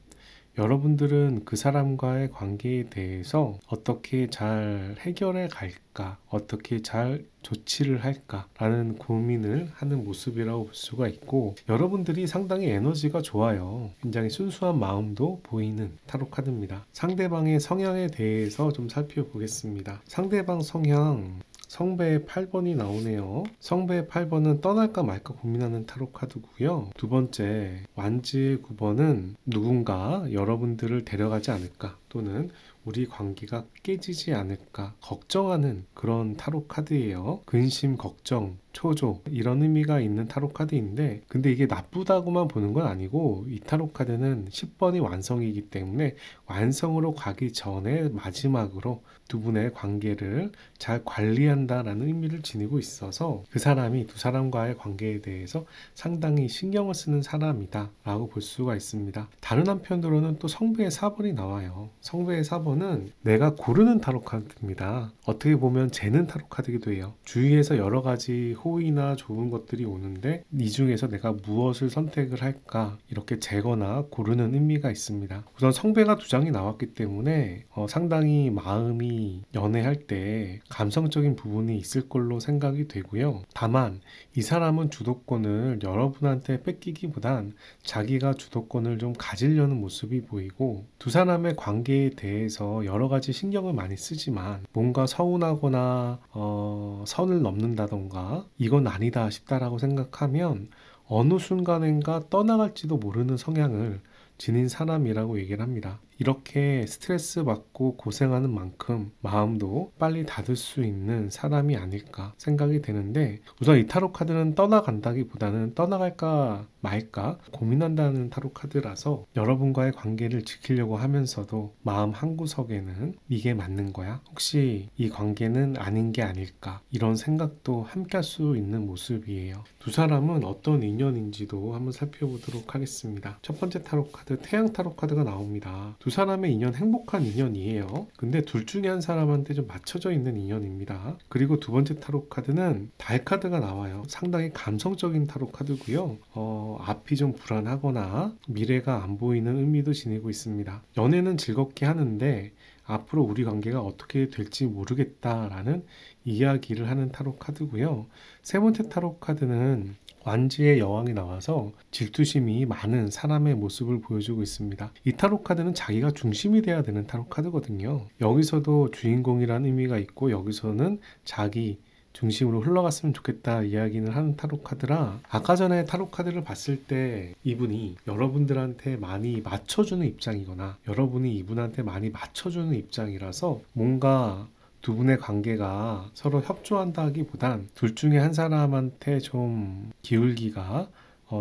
여러분들은 그 사람과의 관계에 대해서 어떻게 잘 해결해 갈까, 어떻게 잘 조치를 할까 라는 고민을 하는 모습이라고 볼 수가 있고, 여러분들이 상당히 에너지가 좋아요. 굉장히 순수한 마음도 보이는 타로 카드입니다. 상대방의 성향에 대해서 좀 살펴보겠습니다. 상대방 성향, 성배의 8번이 나오네요. 성배의 8번은 떠날까 말까 고민하는 타로 카드고요. 두 번째 완지의 9번은 누군가 여러분들을 데려가지 않을까, 또는 우리 관계가 깨지지 않을까 걱정하는 그런 타로 카드예요. 근심, 걱정, 초조, 이런 의미가 있는 타로 카드인데, 근데 이게 나쁘다고만 보는 건 아니고, 이 타로 카드는 10번이 완성이기 때문에 완성으로 가기 전에 마지막으로 두 분의 관계를 잘 관리한다라는 의미를 지니고 있어서, 그 사람이 두 사람과의 관계에 대해서 상당히 신경을 쓰는 사람이다 라고 볼 수가 있습니다. 다른 한편으로는 또 성배의 4번이 나와요. 성배의 4번은 내가 고르는 타로 카드입니다. 어떻게 보면 재는 타로 카드이기도 해요. 주위에서 여러 가지 호의나 좋은 것들이 오는데 이 중에서 내가 무엇을 선택을 할까, 이렇게 재거나 고르는 의미가 있습니다. 우선 성배가 두 장이 나왔기 때문에 상당히 마음이 연애할 때 감성적인 부분이 있을 걸로 생각이 되고요. 다만 이 사람은 주도권을 여러분한테 뺏기기보단 자기가 주도권을 좀 가지려는 모습이 보이고, 두 사람의 관계에 대해서 여러 가지 신경을 많이 쓰지만 뭔가 서운하거나 선을 넘는다던가 이건 아니다 싶다라고 생각하면 어느 순간인가 떠나갈지도 모르는 성향을 지닌 사람이라고 얘기를 합니다. 이렇게 스트레스 받고 고생하는 만큼 마음도 빨리 닫을 수 있는 사람이 아닐까 생각이 되는데, 우선 이 타로 카드는 떠나간다기보다는 떠나갈까 말까 고민한다는 타로 카드라서 여러분과의 관계를 지키려고 하면서도 마음 한구석에는 이게 맞는 거야? 혹시 이 관계는 아닌 게 아닐까? 이런 생각도 함께 할 수 있는 모습이에요. 두 사람은 어떤 인연인지도 한번 살펴보도록 하겠습니다. 첫 번째 타로 카드 태양 타로 카드가 나옵니다. 두 사람의 인연 행복한 인연이에요. 근데 둘 중에 한 사람한테 좀 맞춰져 있는 인연입니다. 그리고 두 번째 타로 카드는 달 카드가 나와요. 상당히 감성적인 타로 카드고요. 앞이 좀 불안하거나 미래가 안 보이는 의미도 지니고 있습니다. 연애는 즐겁게 하는데 앞으로 우리 관계가 어떻게 될지 모르겠다라는 이야기를 하는 타로 카드고요. 세 번째 타로 카드는 완지의 여왕이 나와서 질투심이 많은 사람의 모습을 보여주고 있습니다. 이 타로 카드는 자기가 중심이 돼야 되는 타로 카드거든요. 여기서도 주인공이라는 의미가 있고, 여기서는 자기 중심으로 흘러갔으면 좋겠다 이야기를 하는 타로 카드라, 아까 전에 타로 카드를 봤을 때 이분이 여러분들한테 많이 맞춰주는 입장이거나 여러분이 이분한테 많이 맞춰주는 입장이라서 뭔가 두 분의 관계가 서로 협조한다기보단 둘 중에 한 사람한테 좀 기울기가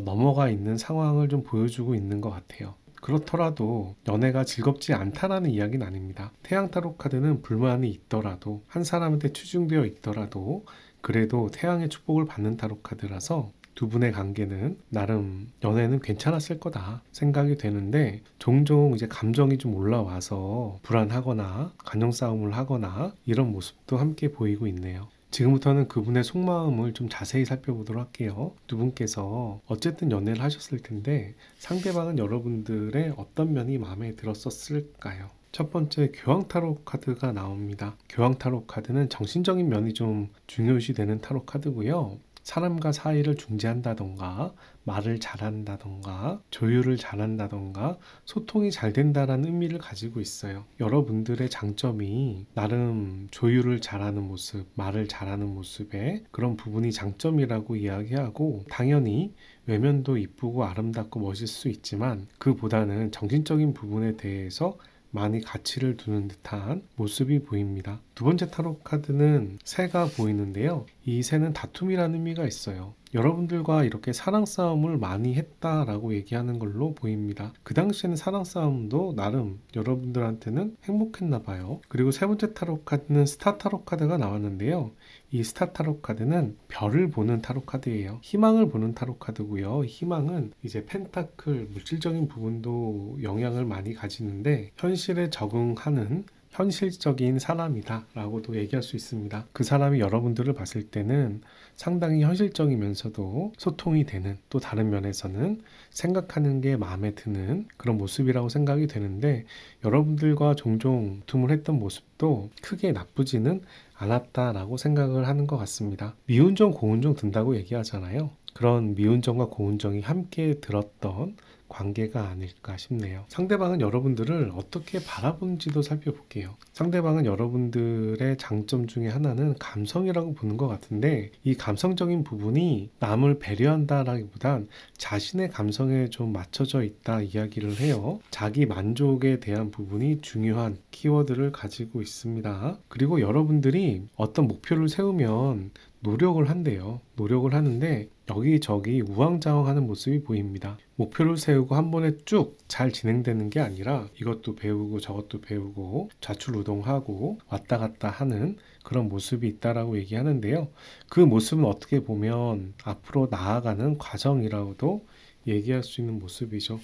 넘어가 있는 상황을 좀 보여주고 있는 것 같아요. 그렇더라도 연애가 즐겁지 않다라는 이야기는 아닙니다. 태양 타로 카드는 불만이 있더라도, 한 사람한테 치중되어 있더라도 그래도 태양의 축복을 받는 타로 카드라서 두 분의 관계는 나름 연애는 괜찮았을 거다 생각이 되는데, 종종 이제 감정이 좀 올라와서 불안하거나 감정 싸움을 하거나 이런 모습도 함께 보이고 있네요. 지금부터는 그분의 속마음을 좀 자세히 살펴보도록 할게요. 두 분께서 어쨌든 연애를 하셨을 텐데 상대방은 여러분들의 어떤 면이 마음에 들었었을까요? 첫 번째, 교황 타로 카드가 나옵니다. 교황 타로 카드는 정신적인 면이 좀 중요시 되는 타로 카드고요. 사람과 사이를 중재한다던가, 말을 잘한다던가, 조율을 잘한다던가, 소통이 잘 된다는 의미를 가지고 있어요. 여러분들의 장점이 나름 조율을 잘하는 모습, 말을 잘하는 모습에 그런 부분이 장점이라고 이야기하고, 당연히 외면도 이쁘고 아름답고 멋있을 수 있지만 그보다는 정신적인 부분에 대해서 많이 가치를 두는 듯한 모습이 보입니다. 두 번째 타로 카드는 새가 보이는데요. 이 새는 다툼이라는 의미가 있어요. 여러분들과 이렇게 사랑 싸움을 많이 했다라고 얘기하는 걸로 보입니다. 그 당시에는 사랑 싸움도 나름 여러분들한테는 행복했나 봐요. 그리고 세 번째 타로 카드는 스타 타로 카드가 나왔는데요. 이 스타 타로 카드는 별을 보는 타로 카드예요. 희망을 보는 타로 카드고요. 희망은 이제 펜타클, 물질적인 부분도 영향을 많이 가지는데 현실에 적응하는 현실적인 사람이다 라고도 얘기할 수 있습니다. 그 사람이 여러분들을 봤을 때는 상당히 현실적이면서도 소통이 되는, 또 다른 면에서는 생각하는 게 마음에 드는 그런 모습이라고 생각이 되는데, 여러분들과 종종 다툼을 했던 모습도 크게 나쁘지는 않았다라고 생각을 하는 것 같습니다. 미운정 고운정 든다고 얘기하잖아요. 그런 미운정과 고운정이 함께 들었던 관계가 아닐까 싶네요. 상대방은 여러분들을 어떻게 바라보는지도 살펴볼게요. 상대방은 여러분들의 장점 중에 하나는 감성이라고 보는 것 같은데, 이 감성적인 부분이 남을 배려한다라기보단 자신의 감성에 좀 맞춰져 있다 이야기를 해요. 자기 만족에 대한 부분이 중요한 키워드를 가지고 있습니다. 그리고 여러분들이 어떤 목표를 세우면 노력을 한대요. 노력을 하는데 여기저기 우왕좌왕하는 모습이 보입니다. 목표를 세우고 한 번에 쭉 잘 진행되는 게 아니라 이것도 배우고 저것도 배우고 좌충우동하고 왔다 갔다 하는 그런 모습이 있다라고 얘기하는데요. 그 모습은 어떻게 보면 앞으로 나아가는 과정이라고도 얘기할 수 있는 모습이죠.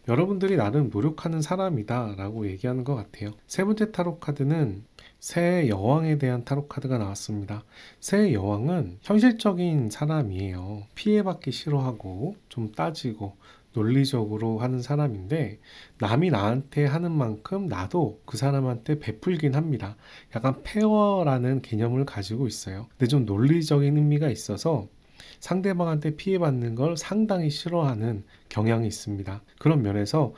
여러분들이 나름 노력하는 사람이다 라고 얘기하는 것 같아요. 세 번째 타로 카드는 새의 여왕에 대한 타로 카드가 나왔습니다. 새의 여왕은 현실적인 사람이에요. 피해받기 싫어하고 좀 따지고 논리적으로 하는 사람인데, 남이 나한테 하는 만큼 나도 그 사람한테 베풀긴 합니다. 약간 페어라는 개념을 가지고 있어요. 근데 좀 논리적인 의미가 있어서 상대방한테 피해받는 걸 상당히 싫어하는 경향이 있습니다. 그런 면에서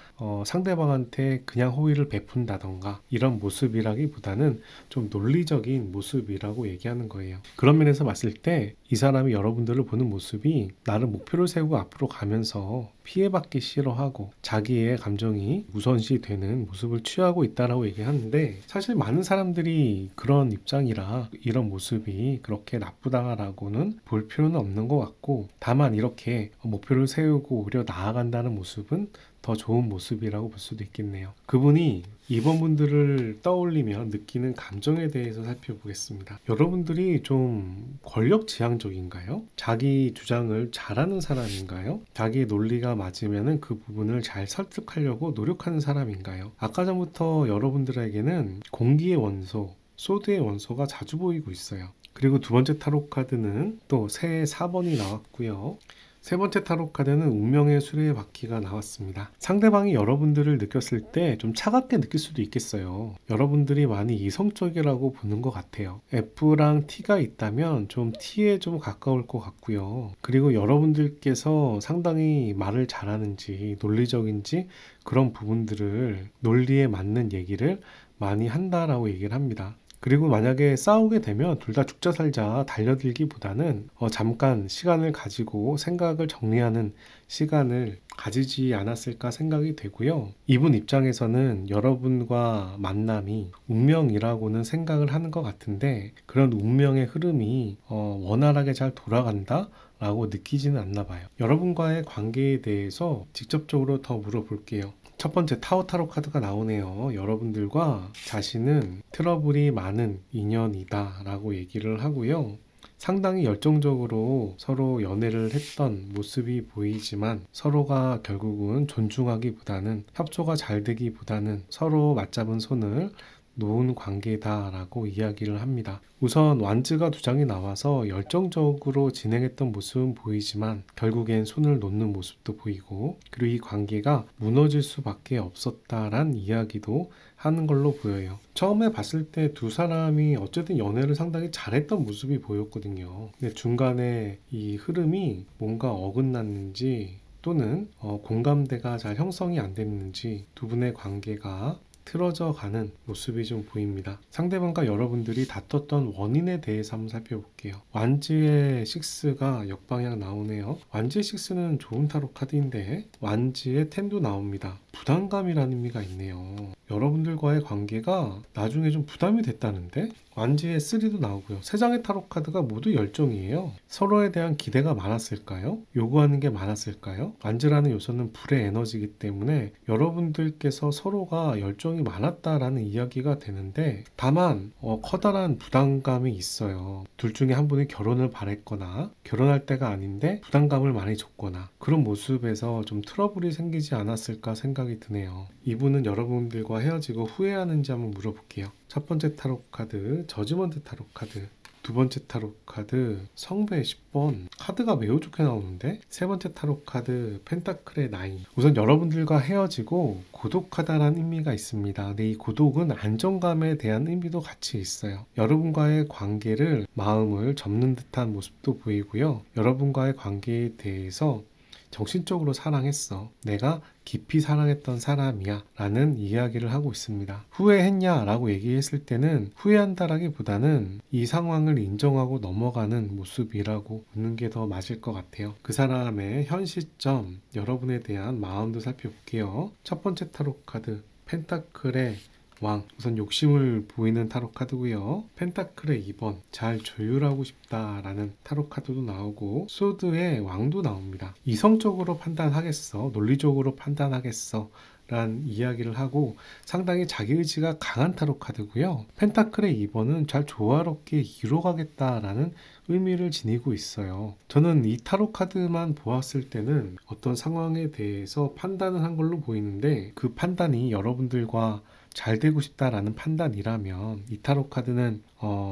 상대방한테 그냥 호의를 베푼다던가 이런 모습이라기보다는 좀 논리적인 모습이라고 얘기하는 거예요. 그런 면에서 봤을 때 이 사람이 여러분들을 보는 모습이 나름 목표를 세우고 앞으로 가면서 피해받기 싫어하고 자기의 감정이 우선시 되는 모습을 취하고 있다라고 얘기하는데, 사실 많은 사람들이 그런 입장이라 이런 모습이 그렇게 나쁘다라고는 볼 필요는 없는 것 같고, 다만 이렇게 목표를 세우고 오히려 나아간다는 모습은 더 좋은 모습이라고 볼 수도 있겠네요. 그분이 이번 분들을 떠올리면 느끼는 감정에 대해서 살펴보겠습니다. 여러분들이 좀 권력지향적인가요? 자기 주장을 잘하는 사람인가요? 자기 논리가 맞으면 그 부분을 잘 설득하려고 노력하는 사람인가요? 아까 전부터 여러분들에게는 공기의 원소, 소드의 원소가 자주 보이고 있어요. 그리고 두 번째 타로 카드는 또 새해 4번이 나왔고요. 세 번째 타로 카드는 운명의 수레바퀴가 나왔습니다. 상대방이 여러분들을 느꼈을 때 좀 차갑게 느낄 수도 있겠어요. 여러분들이 많이 이성적이라고 보는 것 같아요. F랑 T가 있다면 좀 T에 좀 가까울 것 같고요. 그리고 여러분들께서 상당히 말을 잘하는지 논리적인지 그런 부분들을 논리에 맞는 얘기를 많이 한다라고 얘기를 합니다. 그리고 만약에 싸우게 되면 둘 다 죽자 살자 달려들기보다는 잠깐 시간을 가지고 생각을 정리하는 시간을 가지지 않았을까 생각이 되고요. 이분 입장에서는 여러분과 만남이 운명이라고는 생각을 하는 것 같은데 그런 운명의 흐름이 원활하게 잘 돌아간다 라고 느끼지는 않나 봐요. 여러분과의 관계에 대해서 직접적으로 더 물어볼게요. 첫 번째 타로 카드가 나오네요. 여러분들과 자신은 트러블이 많은 인연이다 라고 얘기를 하고요. 상당히 열정적으로 서로 연애를 했던 모습이 보이지만 서로가 결국은 존중하기보다는 협조가 잘 되기보다는 서로 맞잡은 손을 놓은 관계다라고 이야기를 합니다. 우선 완즈가 두 장이 나와서 열정적으로 진행했던 모습은 보이지만 결국엔 손을 놓는 모습도 보이고 그리고 이 관계가 무너질 수밖에 없었다란 이야기도 하는 걸로 보여요. 처음에 봤을 때 두 사람이 어쨌든 연애를 상당히 잘했던 모습이 보였거든요. 근데 중간에 이 흐름이 뭔가 어긋났는지 또는 공감대가 잘 형성이 안 됐는지 두 분의 관계가 틀어져 가는 모습이 좀 보입니다. 상대방과 여러분들이 다퉜던 원인에 대해서 한번 살펴볼게요. 완즈의 6가 역방향 나오네요. 완즈의 6는 좋은 타로 카드인데 완즈의 10도 나옵니다. 부담감이라는 의미가 있네요. 여러분들과의 관계가 나중에 좀 부담이 됐다는데 완즈의 3도 나오고요. 세 장의 타로 카드가 모두 열정이에요. 서로에 대한 기대가 많았을까요? 요구하는 게 많았을까요? 완즈라는 요소는 불의 에너지이기 때문에 여러분들께서 서로가 열정이 많았다라는 이야기가 되는데 다만 커다란 부담감이 있어요. 둘 중에 한 분이 결혼을 바랬거나 결혼할 때가 아닌데 부담감을 많이 줬거나 그런 모습에서 좀 트러블이 생기지 않았을까 생각이 드네요. 이분은 여러분들과 헤어지고 후회하는지 한번 물어볼게요. 첫 번째 타로 카드 저지먼트 타로 카드, 두 번째 타로 카드 성배 10번 카드가 매우 좋게 나오는데 세 번째 타로 카드 펜타클의 9. 우선 여러분들과 헤어지고 고독하다라는 의미가 있습니다. 근데 이 고독은 안정감에 대한 의미도 같이 있어요. 여러분과의 관계를 마음을 접는 듯한 모습도 보이고요. 여러분과의 관계에 대해서 정신적으로 사랑했어. 내가 깊이 사랑했던 사람이야 라는 이야기를 하고 있습니다. 후회했냐 라고 얘기했을 때는 후회한다라기보다는 이 상황을 인정하고 넘어가는 모습이라고 보는 게 더 맞을 것 같아요. 그 사람의 현 시점 여러분에 대한 마음도 살펴볼게요. 첫 번째 타로 카드 펜타클의 왕, 우선 욕심을 보이는 타로 카드고요. 펜타클의 2번, 잘 조율하고 싶다라는 타로 카드도 나오고 소드의 왕도 나옵니다. 이성적으로 판단하겠어, 논리적으로 판단하겠어 라는 이야기를 하고 상당히 자기의지가 강한 타로 카드고요. 펜타클의 2번은 잘 조화롭게 이뤄가겠다라는 의미를 지니고 있어요. 저는 이 타로 카드만 보았을 때는 어떤 상황에 대해서 판단을 한 걸로 보이는데 그 판단이 여러분들과 잘 되고 싶다라는 판단이라면 이 타로 카드는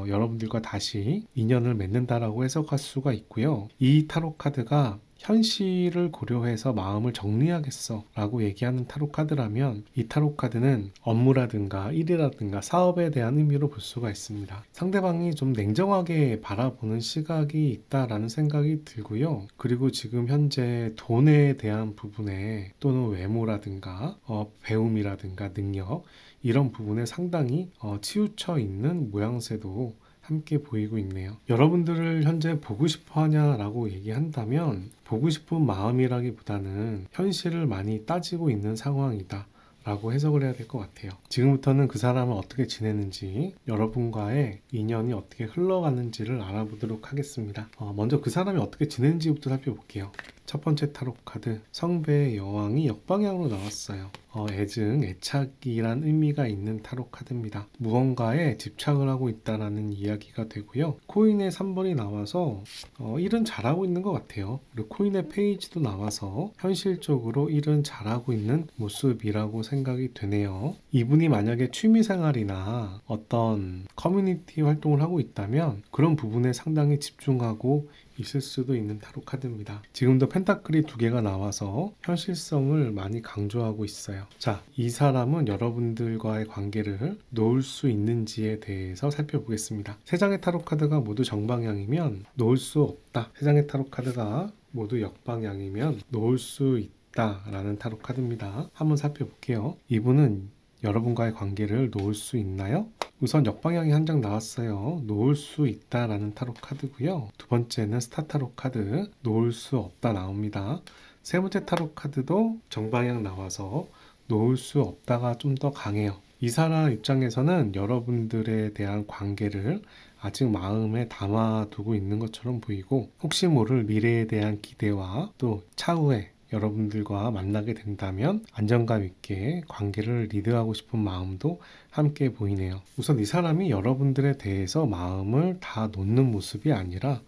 여러분들과 다시 인연을 맺는다라고 해석할 수가 있고요. 이 타로 카드가 현실을 고려해서 마음을 정리하겠어 라고 얘기하는 타로 카드라면 이 타로 카드는 업무라든가 일이라든가 사업에 대한 의미로 볼 수가 있습니다. 상대방이 좀 냉정하게 바라보는 시각이 있다라는 생각이 들고요. 그리고 지금 현재 돈에 대한 부분에 또는 외모라든가 배움이라든가 능력 이런 부분에 상당히 치우쳐 있는 모양새도 함께 보이고 있네요. 여러분들을 현재 보고 싶어 하냐라고 얘기한다면 보고 싶은 마음이라기보다는 현실을 많이 따지고 있는 상황이다 라고 해석을 해야 될 것 같아요. 지금부터는 그 사람은 어떻게 지내는지 여러분과의 인연이 어떻게 흘러가는지를 알아보도록 하겠습니다. 먼저 그 사람이 어떻게 지내는지부터 살펴볼게요. 첫 번째 타로 카드 성배의 여왕이 역방향으로 나왔어요. 애증, 애착이란 의미가 있는 타로 카드입니다. 무언가에 집착을 하고 있다라는 이야기가 되고요. 코인의 3번이 나와서 일은 잘하고 있는 것 같아요. 그리고 코인의 페이지도 나와서 현실적으로 일은 잘하고 있는 모습이라고 생각이 되네요. 이분이 만약에 취미생활이나 어떤 커뮤니티 활동을 하고 있다면 그런 부분에 상당히 집중하고 있을 수도 있는 타로 카드입니다. 지금도 펜타클이 2개가 나와서 현실성을 많이 강조하고 있어요. 자, 이 사람은 여러분들과의 관계를 놓을 수 있는지에 대해서 살펴보겠습니다. 세 장의 타로 카드가 모두 정방향이면 놓을 수 없다. 세 장의 타로 카드가 모두 역방향이면 놓을 수 있다 라는 타로 카드입니다. 한번 살펴볼게요. 이분은 여러분과의 관계를 놓을 수 있나요? 우선 역방향이 한 장 나왔어요. 놓을 수 있다라는 타로 카드고요. 두 번째는 스타 타로 카드, 놓을 수 없다 나옵니다. 세 번째 타로 카드도 정방향 나와서 놓을 수 없다가 좀 더 강해요. 이 사람 입장에서는 여러분들에 대한 관계를 아직 마음에 담아두고 있는 것처럼 보이고, 혹시 모를 미래에 대한 기대와 또 차후에 여러분들과 만나게 된다면 안정감 있게 관계를 리드하고 싶은 마음도 함께 보이네요. 우선 이 사람이 여러분들에 대해서 마음을 다 놓는 모습이 아니라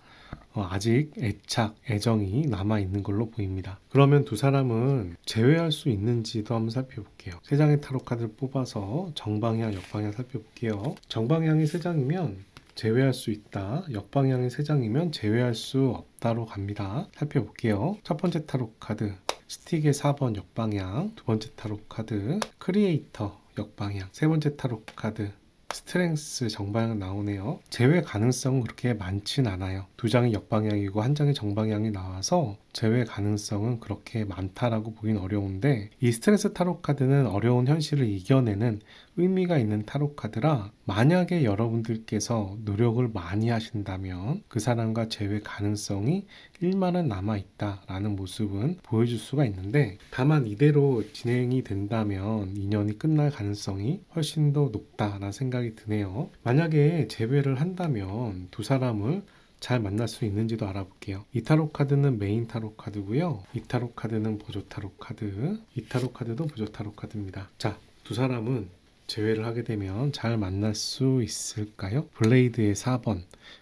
아직 애착, 애정이 남아있는 걸로 보입니다. 그러면 두 사람은 제외할 수 있는지도 한번 살펴볼게요. 세 장의 타로 카드를 뽑아서 정방향, 역방향 살펴볼게요. 정방향이 세 장이면 제외할 수 있다, 역방향이 세 장이면 제외할 수 없다로 갑니다. 살펴볼게요. 첫 번째 타로 카드 스틱의 4번 역방향, 두 번째 타로 카드 크리에이터 역방향, 세 번째 타로 카드 스트렝스 정방향 나오네요. 제외 가능성은 그렇게 많진 않아요. 두 장이 역방향이고 한 장이 정방향이 나와서 제외 가능성은 그렇게 많다라고 보긴 어려운데, 이 스트렝스 타로 카드는 어려운 현실을 이겨내는 의미가 있는 타로 카드라, 만약에 여러분들께서 노력을 많이 하신다면 그 사람과 제외 가능성이 1만은 남아있다라는 모습은 보여줄 수가 있는데, 다만 이대로 진행이 된다면 인연이 끝날 가능성이 훨씬 더 높다라는 생각이 드네요. 만약에 제외를 한다면 두 사람을 잘 만날 수 있는지도 알아볼게요. 이 타로 카드는 메인 타로 카드고요. 이 타로 카드는 보조 타로 카드, 이 타로 카드도 보조 타로 카드입니다. 자, 두 사람은 제외를 하게 되면 잘 만날 수 있을까요? 블레이드의 4번.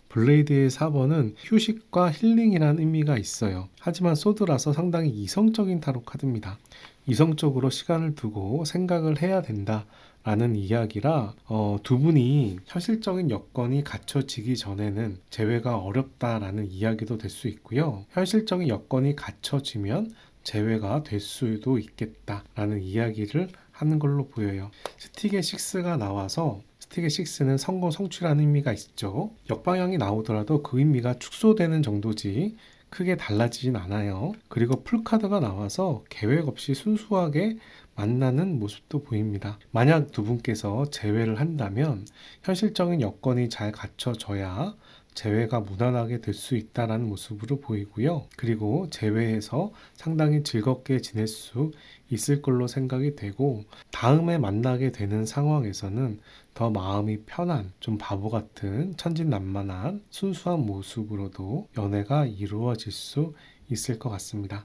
블레이드의 4번은 휴식과 힐링이라는 의미가 있어요. 하지만 소드라서 상당히 이성적인 타로 카드입니다. 이성적으로 시간을 두고 생각을 해야 된다 라는 이야기라, 두 분이 현실적인 여건이 갖춰지기 전에는 재회가 어렵다라는 이야기도 될 수 있고요. 현실적인 여건이 갖춰지면 재회가 될 수도 있겠다라는 이야기를 하는 걸로 보여요. 스틱의 6가 나와서, 스틱의 6는 성공, 성취라는 의미가 있죠. 역방향이 나오더라도 그 의미가 축소되는 정도지 크게 달라지진 않아요. 그리고 풀카드가 나와서 계획 없이 순수하게 만나는 모습도 보입니다. 만약 두 분께서 재회를 한다면 현실적인 여건이 잘 갖춰져야 재회가 무난하게 될 수 있다는 모습으로 보이고요. 그리고 재회에서 상당히 즐겁게 지낼 수 있을 걸로 생각이 되고, 다음에 만나게 되는 상황에서는 더 마음이 편한, 좀 바보 같은 천진난만한 순수한 모습으로도 연애가 이루어질 수 있을 것 같습니다.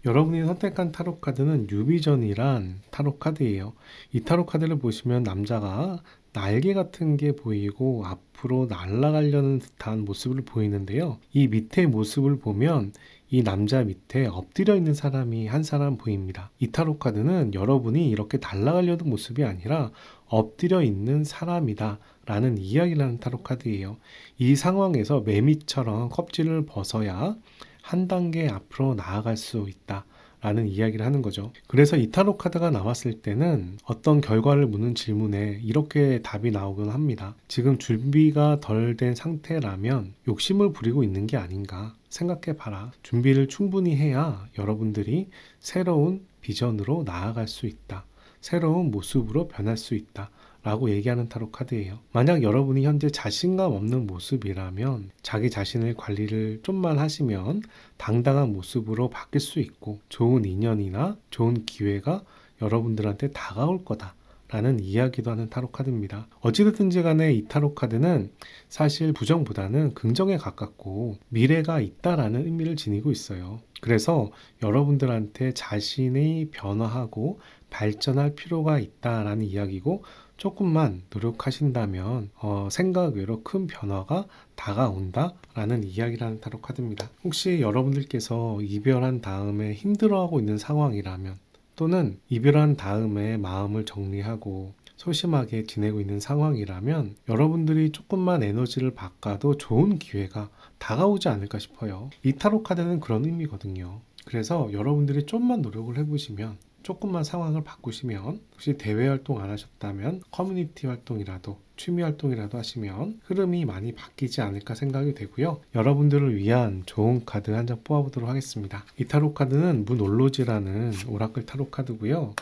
여러분이 선택한 타로 카드는 뉴비전이란 타로 카드예요. 이 타로 카드를 보시면 남자가 날개 같은 게 보이고 앞으로 날아가려는 듯한 모습을 보이는데요. 이 밑에 모습을 보면 이 남자 밑에 엎드려 있는 사람이 한 사람 보입니다. 이 타로 카드는 여러분이 이렇게 날아가려는 모습이 아니라 엎드려 있는 사람이다 라는 이야기를 하는 타로 카드예요. 이 상황에서 매미처럼 껍질을 벗어야 한 단계 앞으로 나아갈 수 있다 라는 이야기를 하는 거죠. 그래서 이 타로 카드가 나왔을 때는 어떤 결과를 묻는 질문에 이렇게 답이 나오곤 합니다. 지금 준비가 덜 된 상태라면 욕심을 부리고 있는 게 아닌가 생각해 봐라. 준비를 충분히 해야 여러분들이 새로운 비전으로 나아갈 수 있다, 새로운 모습으로 변할 수 있다 라고 얘기하는 타로 카드예요. 만약 여러분이 현재 자신감 없는 모습이라면 자기 자신을 관리를 좀만 하시면 당당한 모습으로 바뀔 수 있고, 좋은 인연이나 좋은 기회가 여러분들한테 다가올 거다 라는 이야기도 하는 타로 카드입니다. 어찌됐든지 간에 이 타로 카드는 사실 부정보다는 긍정에 가깝고 미래가 있다라는 의미를 지니고 있어요. 그래서 여러분들한테 자신이 변화하고 발전할 필요가 있다라는 이야기고, 조금만 노력하신다면 생각 외로 큰 변화가 다가온다 라는 이야기라는 타로 카드입니다. 혹시 여러분들께서 이별한 다음에 힘들어하고 있는 상황이라면, 또는 이별한 다음에 마음을 정리하고 소심하게 지내고 있는 상황이라면 여러분들이 조금만 에너지를 바꿔도 좋은 기회가 다가오지 않을까 싶어요. 이 타로 카드는 그런 의미거든요. 그래서 여러분들이 좀만 노력을 해보시면 조금만 상황을 바꾸시면, 혹시 대외 활동 안 하셨다면 커뮤니티 활동이라도 취미 활동이라도 하시면 흐름이 많이 바뀌지 않을까 생각이 되고요. 여러분들을 위한 좋은 카드 한 장 뽑아보도록 하겠습니다. 이 타로 카드는 문올로지라는 오라클 타로 카드고요.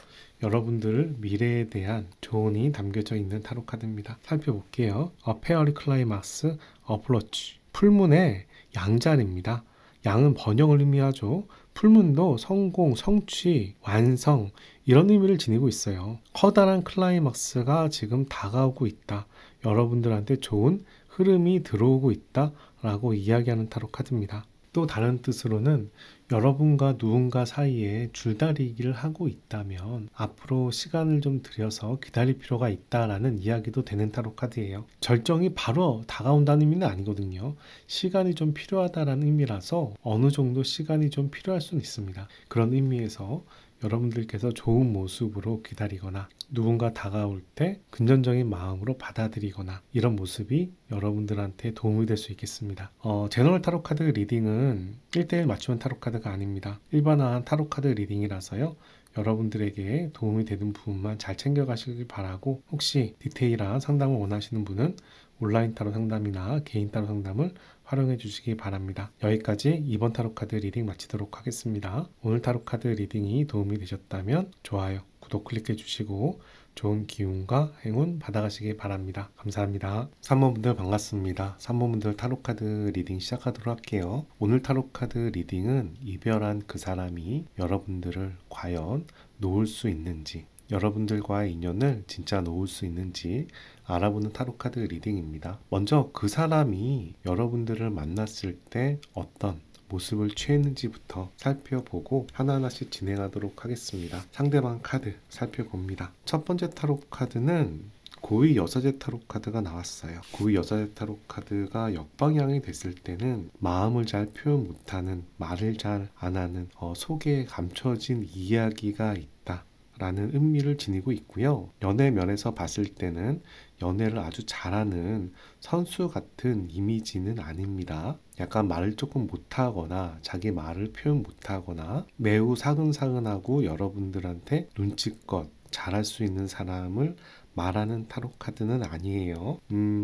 여러분들 미래에 대한 조언이 담겨져 있는 타로 카드입니다. 살펴볼게요. 페어리 클라이막스 어프로치. 풀문의 양자리입니다. 양은 번영을 의미하죠. 풀문도 성공, 성취, 완성 이런 의미를 지니고 있어요. 커다란 클라이막스가 지금 다가오고 있다. 여러분들한테 좋은 흐름이 들어오고 있다 라고 이야기하는 타로 카드입니다. 또 다른 뜻으로는 여러분과 누군가 사이에 줄다리기를 하고 있다면 앞으로 시간을 좀 들여서 기다릴 필요가 있다라는 이야기도 되는 타로 카드예요. 절정이 바로 다가온다는 의미는 아니거든요. 시간이 좀 필요하다라는 의미라서 어느 정도 시간이 좀 필요할 수는 있습니다. 그런 의미에서 여러분들께서 좋은 모습으로 기다리거나 누군가 다가올 때 긍정적인 마음으로 받아들이거나 이런 모습이 여러분들한테 도움이 될 수 있겠습니다. 제너럴 타로 카드 리딩은 1대1 맞춤형 타로 카드가 아닙니다. 일반화한 타로 카드 리딩이라서요. 여러분들에게 도움이 되는 부분만 잘 챙겨가시길 바라고, 혹시 디테일한 상담을 원하시는 분은 온라인 타로 상담이나 개인 타로 상담을 활용해 주시기 바랍니다. 여기까지 이번 타로 카드 리딩 마치도록 하겠습니다. 오늘 타로 카드 리딩이 도움이 되셨다면 좋아요, 구독 클릭해 주시고 좋은 기운과 행운 받아가시기 바랍니다. 감사합니다. 3번분들 반갑습니다. 3번분들 타로카드 리딩 시작하도록 할게요. 오늘 타로카드 리딩은 이별한 그 사람이 여러분들을 과연 놓을 수 있는지, 여러분들과의 인연을 진짜 놓을 수 있는지 알아보는 타로카드 리딩입니다. 먼저 그 사람이 여러분들을 만났을 때 어떤 모습을 취했는지부터 살펴보고 하나하나씩 진행하도록 하겠습니다. 상대방 카드 살펴봅니다. 첫 번째 타로 카드는 고위 여사제 타로 카드가 나왔어요. 고위 여사제 타로 카드가 역방향이 됐을 때는 마음을 잘 표현 못하는, 말을 잘 안 하는, 속에 감춰진 이야기가 있다 라는 의미를 지니고 있고요. 연애 면에서 봤을 때는 연애를 아주 잘하는 선수 같은 이미지는 아닙니다. 약간 말을 조금 못하거나 자기 말을 표현 못하거나 매우 사근사근하고 여러분들한테 눈치껏 잘할 수 있는 사람을 말하는 타로 카드는 아니에요.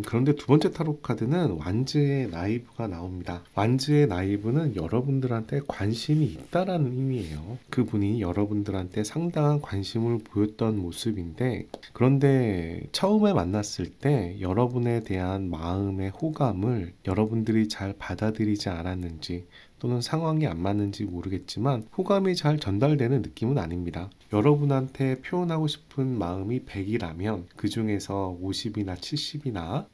그런데 두 번째 타로 카드는 완즈의 나이브가 나옵니다. 완즈의 나이브는 여러분들한테 관심이 있다라는 의미예요. 그분이 여러분들한테 상당한 관심을 보였던 모습인데, 그런데 처음에 만났을 때 여러분에 대한 마음의 호감을 여러분들이 잘 받아들이지 않았는지, 또는 상황이 안 맞는지 모르겠지만 호감이 잘 전달되는 느낌은 아닙니다. 여러분한테 표현하고 싶은 마음이 100이라면 그 중에서 50이나 70이나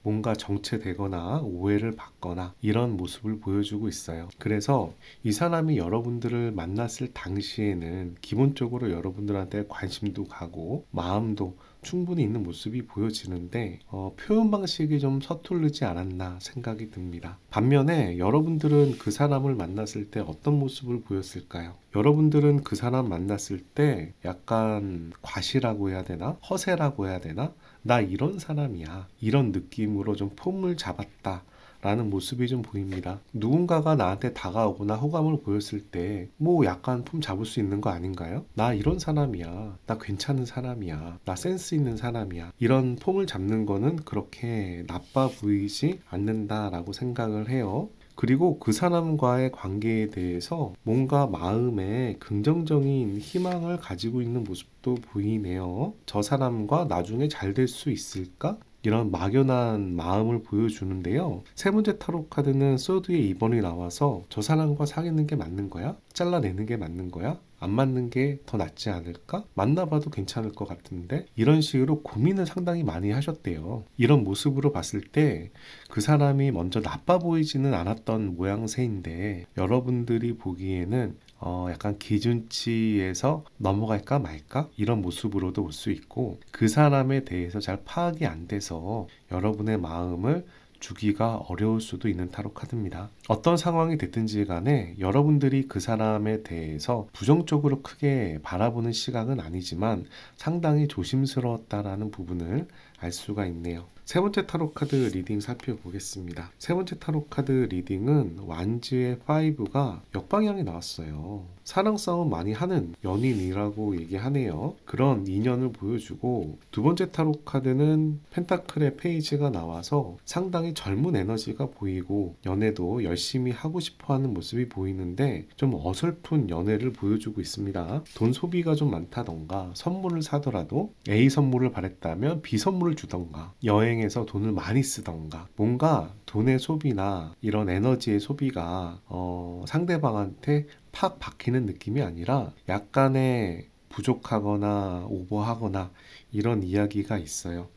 뭔가 정체되거나 오해를 받거나 이런 모습을 보여주고 있어요. 그래서 이 사람이 여러분들을 만났을 당시에는 기본적으로 여러분들한테 관심도 가고 마음도 충분히 있는 모습이 보여지는데 표현 방식이 좀 서투르지 않았나 생각이 듭니다. 반면에 여러분들은 그 사람을 만났을 때 어떤 모습을 보였을까요? 여러분들은 그 사람 만났을 때 약간 과시라고 해야 되나? 허세라고 해야 되나? 나 이런 사람이야, 이런 느낌으로 좀 폼을 잡았다 라는 모습이 좀 보입니다. 누군가가 나한테 다가오거나 호감을 보였을 때 뭐 약간 폼 잡을 수 있는 거 아닌가요? 나 이런 사람이야, 나 괜찮은 사람이야, 나 센스 있는 사람이야, 이런 폼을 잡는 거는 그렇게 나빠 보이지 않는다라고 생각을 해요. 그리고 그 사람과의 관계에 대해서 뭔가 마음에 긍정적인 희망을 가지고 있는 모습도 보이네요. 저 사람과 나중에 잘 될 수 있을까? 이런 막연한 마음을 보여주는데요. 세 번째 타로 카드는 소드의 2번이 나와서 저 사람과 사귀는 게 맞는 거야? 잘라내는 게 맞는 거야? 안 맞는 게 더 낫지 않을까? 만나봐도 괜찮을 것 같은데? 이런 식으로 고민을 상당히 많이 하셨대요. 이런 모습으로 봤을 때 그 사람이 먼저 나빠 보이지는 않았던 모양새인데 여러분들이 보기에는 약간 기준치에서 넘어갈까 말까? 이런 모습으로도 볼 수 있고, 그 사람에 대해서 잘 파악이 안 돼서 여러분의 마음을 주기가 어려울 수도 있는 타로 카드입니다. 어떤 상황이 됐든지 간에 여러분들이 그 사람에 대해서 부정적으로 크게 바라보는 시각은 아니지만 상당히 조심스러웠다라는 부분을 알 수가 있네요. 세 번째 타로 카드 리딩 살펴보겠습니다. 세 번째 타로 카드 리딩은 완즈의 5가 역방향이 나왔어요. 사랑 싸움 많이 하는 연인이라고 얘기하네요. 그런 인연을 보여주고, 두 번째 타로 카드는 펜타클의 페이지가 나와서 상당히 젊은 에너지가 보이고 연애도 열심히 하고 싶어하는 모습이 보이는데 좀 어설픈 연애를 보여주고 있습니다. 돈 소비가 좀 많다던가, 선물을 사더라도 A 선물을 바랬다면 B 선물을 주던가, 여행에서 돈을 많이 쓰던가, 뭔가 돈의 소비나 이런 에너지의 소비가 상대방한테 팍 박히는 느낌이 아니라 약간의 부족하거나 오버하거나 이런 이야기가 있어요.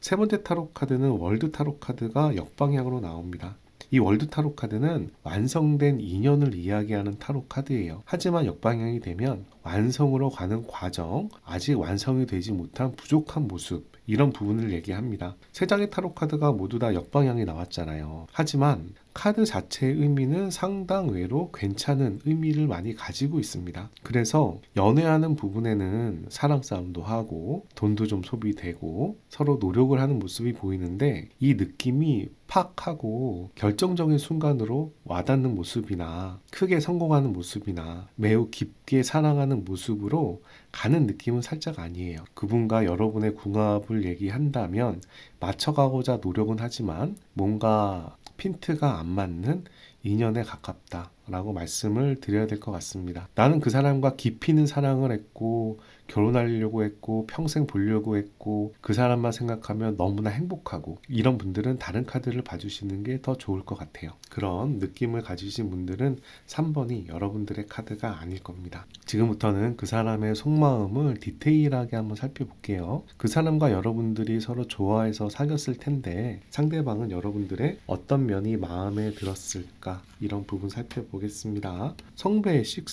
세 번째 타로 카드는 월드 타로 카드가 역방향으로 나옵니다. 이 월드 타로 카드는 완성된 인연을 이야기하는 타로 카드예요. 하지만 역방향이 되면 완성으로 가는 과정, 아직 완성이 되지 못한 부족한 모습, 이런 부분을 얘기합니다. 세 장의 타로 카드가 모두 다 역방향이 나왔잖아요. 하지만 카드 자체의 의미는 상당외로 괜찮은 의미를 많이 가지고 있습니다. 그래서 연애하는 부분에는 사랑 싸움도 하고 돈도 좀 소비되고 서로 노력을 하는 모습이 보이는데, 이 느낌이 팍 하고 결정적인 순간으로 와닿는 모습이나 크게 성공하는 모습이나 매우 깊게 사랑하는 모습으로 가는 느낌은 살짝 아니에요. 그분과 여러분의 궁합을 얘기한다면 맞춰가고자 노력은 하지만 뭔가 핀트가 안 맞는 인연에 가깝다 라고 말씀을 드려야 될 것 같습니다. 나는 그 사람과 깊이 있는 사랑을 했고 결혼하려고 했고 평생 보려고 했고 그 사람만 생각하면 너무나 행복하고, 이런 분들은 다른 카드를 봐주시는 게 더 좋을 것 같아요. 그런 느낌을 가지신 분들은 3번이 여러분들의 카드가 아닐 겁니다. 지금부터는 그 사람의 속마음을 디테일하게 한번 살펴볼게요. 그 사람과 여러분들이 서로 좋아해서 사귀었을 텐데 상대방은 여러분들의 어떤 면이 마음에 들었을까, 이런 부분 살펴보겠습니다. 성배의 6,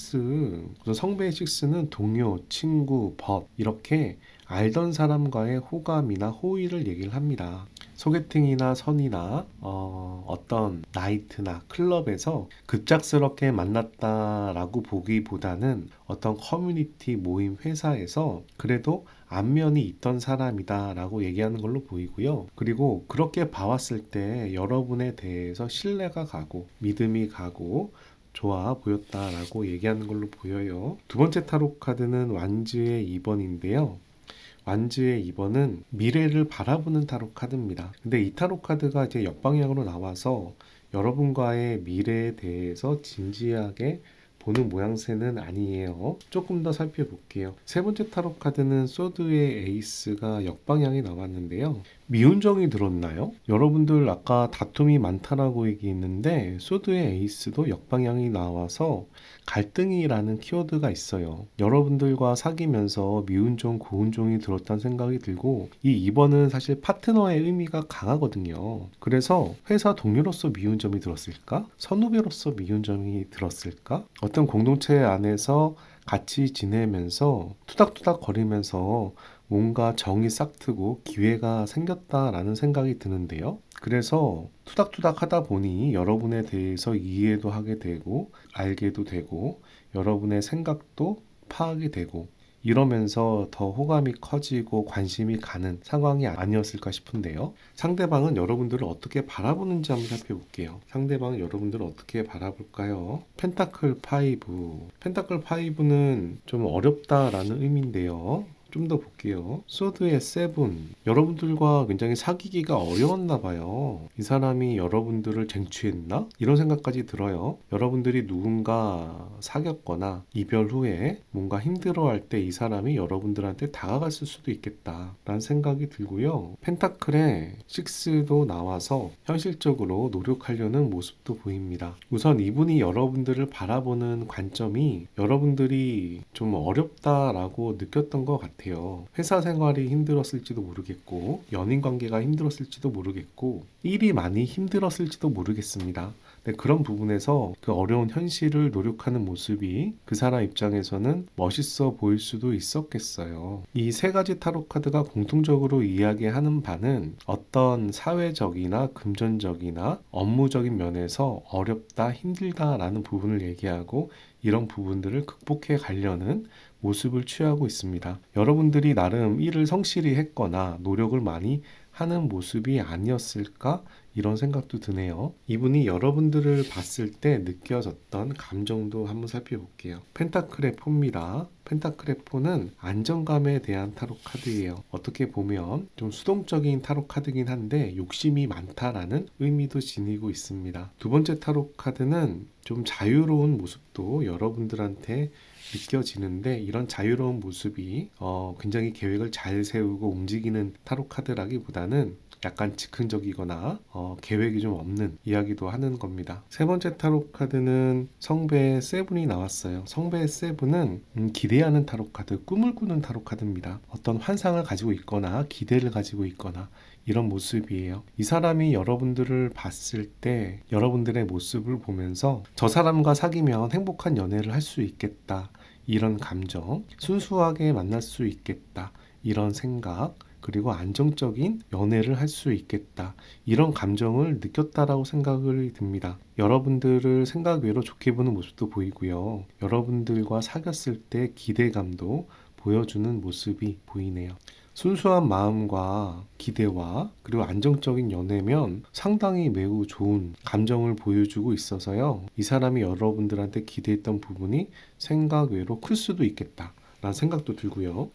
성배의 6는 동료, 친구, 벗, 이렇게 알던 사람과의 호감이나 호의를 얘기를 합니다. 소개팅이나 선이나 어떤 나이트나 클럽에서 급작스럽게 만났다라고 보기보다는 어떤 커뮤니티 모임, 회사에서 그래도 안면이 있던 사람이다 라고 얘기하는 걸로 보이고요. 그리고 그렇게 봐왔을 때 여러분에 대해서 신뢰가 가고 믿음이 가고 좋아 보였다라고 얘기하는 걸로 보여요. 두 번째 타로 카드는 완즈의 2번인데요. 완즈의 2번은 미래를 바라보는 타로 카드입니다. 근데 이 타로 카드가 이제 역방향으로 나와서 여러분과의 미래에 대해서 진지하게 보는 모양새는 아니에요. 조금 더 살펴볼게요. 세 번째 타로 카드는 소드의 에이스가 역방향이 나왔는데요. 미운정이 들었나요? 여러분들 아까 다툼이 많다라고 얘기했는데 소드의 에이스도 역방향이 나와서 갈등이라는 키워드가 있어요. 여러분들과 사귀면서 미운정, 고운정이 들었다는 생각이 들고, 이 2번은 사실 파트너의 의미가 강하거든요. 그래서 회사 동료로서 미운정이 들었을까? 선후배로서 미운정이 들었을까? 어떤 공동체 안에서 같이 지내면서 투닥투닥 거리면서 뭔가 정이 싹 트고 기회가 생겼다라는 생각이 드는데요. 그래서 투닥투닥 하다 보니 여러분에 대해서 이해도 하게 되고 알게도 되고 여러분의 생각도 파악이 되고, 이러면서 더 호감이 커지고 관심이 가는 상황이 아니었을까 싶은데요. 상대방은 여러분들을 어떻게 바라보는지 한번 살펴볼게요. 상대방은 여러분들을 어떻게 바라볼까요? 펜타클 5. 펜타클 5는 좀 어렵다라는 의미인데요. 좀 더 볼게요. 소드의 7. 여러분들과 굉장히 사귀기가 어려웠나 봐요. 이 사람이 여러분들을 쟁취했나? 이런 생각까지 들어요. 여러분들이 누군가 사귀었거나 이별 후에 뭔가 힘들어할 때 이 사람이 여러분들한테 다가갔을 수도 있겠다 라는 생각이 들고요. 펜타클의 6도 나와서 현실적으로 노력하려는 모습도 보입니다. 우선 이분이 여러분들을 바라보는 관점이 여러분들이 좀 어렵다라고 느꼈던 것 같아요. 회사 생활이 힘들었을지도 모르겠고 연인 관계가 힘들었을지도 모르겠고 일이 많이 힘들었을지도 모르겠습니다. 그런 부분에서 그 어려운 현실을 노력하는 모습이 그 사람 입장에서는 멋있어 보일 수도 있었겠어요. 이 세 가지 타로 카드가 공통적으로 이야기하는 바는 어떤 사회적이나 금전적이나 업무적인 면에서 어렵다, 힘들다라는 부분을 얘기하고 이런 부분들을 극복해 가려는 모습을 취하고 있습니다. 여러분들이 나름 일을 성실히 했거나 노력을 많이 하는 모습이 아니었을까? 이런 생각도 드네요. 이분이 여러분들을 봤을 때 느껴졌던 감정도 한번 살펴볼게요. 펜타클의 포입니다. 펜타클의 포는 안정감에 대한 타로 카드예요. 어떻게 보면 좀 수동적인 타로 카드긴 한데 욕심이 많다라는 의미도 지니고 있습니다. 두 번째 타로 카드는 좀 자유로운 모습도 여러분들한테 느껴지는데, 이런 자유로운 모습이 굉장히 계획을 잘 세우고 움직이는 타로 카드라기보다는 약간 즉흥적이거나 계획이 좀 없는 이야기도 하는 겁니다. 세 번째 타로 카드는 성배의 세븐이 나왔어요. 성배의 세븐은 기대하는 타로 카드, 꿈을 꾸는 타로 카드입니다. 어떤 환상을 가지고 있거나 기대를 가지고 있거나 이런 모습이에요. 이 사람이 여러분들을 봤을 때 여러분들의 모습을 보면서 저 사람과 사귀면 행복한 연애를 할 수 있겠다, 이런 감정, 순수하게 만날 수 있겠다, 이런 생각, 그리고 안정적인 연애를 할 수 있겠다, 이런 감정을 느꼈다라고 생각을 듭니다. 여러분들을 생각 외로 좋게 보는 모습도 보이고요. 여러분들과 사귀었을 때 기대감도 보여주는 모습이 보이네요. 순수한 마음과 기대와 그리고 안정적인 연애면 상당히 매우 좋은 감정을 보여주고 있어서요. 이 사람이 여러분들한테 기대했던 부분이 생각 외로 클 수도 있겠다 라는 생각도 들고요.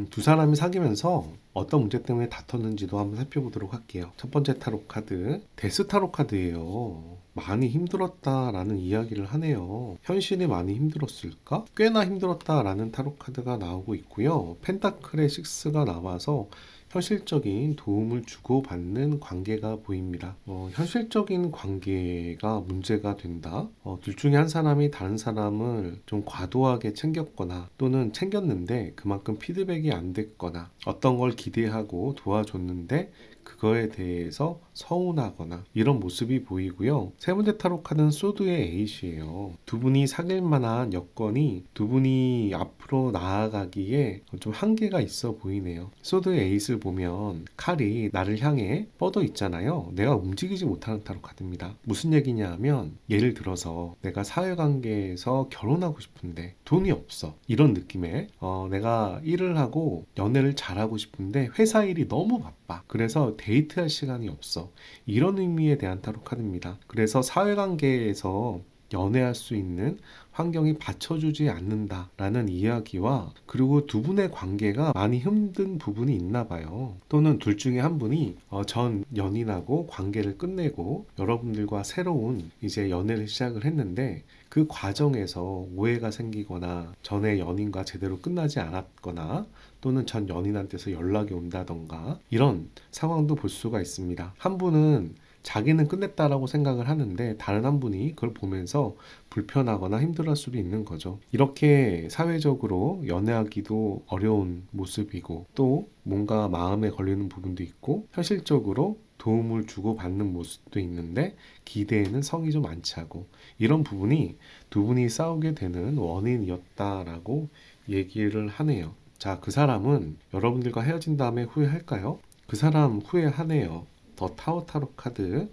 두 사람이 사귀면서 어떤 문제 때문에 다퉜는지도 한번 살펴보도록 할게요. 첫 번째 타로 카드, 데스 타로 카드예요. 많이 힘들었다라는 이야기를 하네요. 현실이 많이 힘들었을까? 꽤나 힘들었다라는 타로 카드가 나오고 있고요. 펜타클의 6가 나와서 현실적인 도움을 주고받는 관계가 보입니다. 현실적인 관계가 문제가 된다. 둘 중에 한 사람이 다른 사람을 좀 과도하게 챙겼거나 또는 챙겼는데 그만큼 피드백이 안 됐거나, 어떤 걸 기대하고 도와줬는데 그거에 대해서 서운하거나, 이런 모습이 보이고요. 세 번째 타로 카드는 소드의 에잇이에요. 두 분이 사귈 만한 여건이, 두 분이 앞으로 나아가기에 좀 한계가 있어 보이네요. 소드의 에잇을 보면 칼이 나를 향해 뻗어 있잖아요. 내가 움직이지 못하는 타로 카드입니다. 무슨 얘기냐 하면, 예를 들어서 내가 사회관계에서 결혼하고 싶은데 돈이 없어, 이런 느낌에 내가 일을 하고 연애를 잘하고 싶은데 회사 일이 너무 바빠, 그래서 데이트할 시간이 없어, 이런 의미에 대한 타로 카드입니다. 그래서 사회관계에서 연애할 수 있는 환경이 받쳐주지 않는다라는 이야기와, 그리고 두 분의 관계가 많이 힘든 부분이 있나 봐요. 또는 둘 중에 한 분이 전 연인하고 관계를 끝내고 여러분들과 새로운 이제 연애를 시작을 했는데, 그 과정에서 오해가 생기거나 전에 연인과 제대로 끝나지 않았거나 또는 전 연인한테서 연락이 온다던가, 이런 상황도 볼 수가 있습니다. 한 분은 자기는 끝냈다라고 생각을 하는데 다른 한 분이 그걸 보면서 불편하거나 힘들어할 수도 있는 거죠. 이렇게 사회적으로 연애하기도 어려운 모습이고, 또 뭔가 마음에 걸리는 부분도 있고, 현실적으로 도움을 주고받는 모습도 있는데 기대에는 성이 좀 안 차고, 이런 부분이 두 분이 싸우게 되는 원인이었다라고 얘기를 하네요. 자, 그 사람은 여러분들과 헤어진 다음에 후회할까요? 그 사람 후회하네요. 더 타워 타로 카드,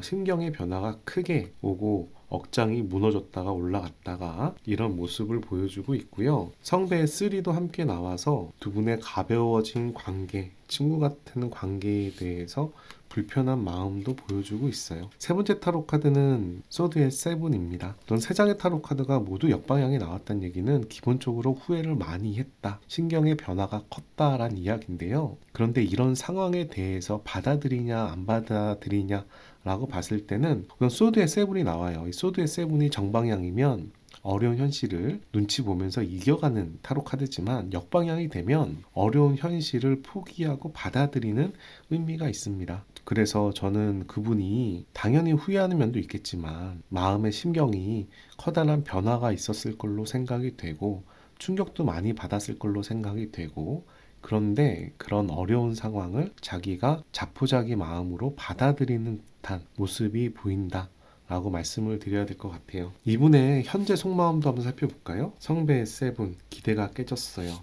심경의 변화가 크게 오고 억장이 무너졌다가 올라갔다가 이런 모습을 보여주고 있고요. 성배의 3도 함께 나와서 두 분의 가벼워진 관계, 친구 같은 관계에 대해서 불편한 마음도 보여주고 있어요. 세 번째 타로 카드는 소드의 7입니다. 이런 세 장의 타로 카드가 모두 역방향에 나왔다는 얘기는 기본적으로 후회를 많이 했다, 신경의 변화가 컸다라는 이야기인데요. 그런데 이런 상황에 대해서 받아들이냐 안 받아들이냐 라고 봤을 때는 우선 소드의 7이 나와요. 이 소드의 7이 정방향이면 어려운 현실을 눈치 보면서 이겨가는 타로 카드지만, 역방향이 되면 어려운 현실을 포기하고 받아들이는 의미가 있습니다. 그래서 저는 그분이 당연히 후회하는 면도 있겠지만 마음의 심경이 커다란 변화가 있었을 걸로 생각이 되고, 충격도 많이 받았을 걸로 생각이 되고, 그런데 그런 어려운 상황을 자기가 자포자기 마음으로 받아들이는 듯한 모습이 보인다 라고 말씀을 드려야 될 것 같아요. 이분의 현재 속마음도 한번 살펴볼까요? 성배의 7, 기대가 깨졌어요.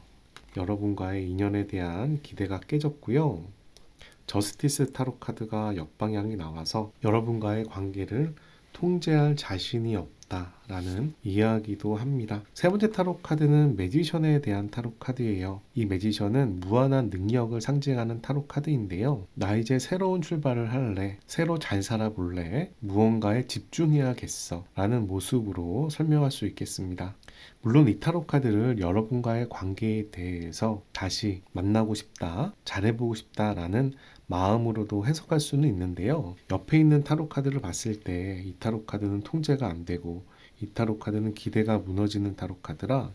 여러분과의 인연에 대한 기대가 깨졌고요. 저스티스 타로 카드가 역방향이 나와서 여러분과의 관계를 통제할 자신이 없다라는 이야기도 합니다. 세 번째 타로 카드는 매지션에 대한 타로 카드예요. 이 매지션은 무한한 능력을 상징하는 타로 카드인데요. 나 이제 새로운 출발을 할래, 새로 잘 살아볼래, 무언가에 집중해야겠어 라는 모습으로 설명할 수 있겠습니다. 물론 이 타로 카드를 여러분과의 관계에 대해서 다시 만나고 싶다, 잘해보고 싶다라는 마음으로도 해석할 수는 있는데요. 옆에 있는 타로 카드를 봤을 때 이 타로 카드는 통제가 안 되고 이 타로 카드는 기대가 무너지는 타로 카드라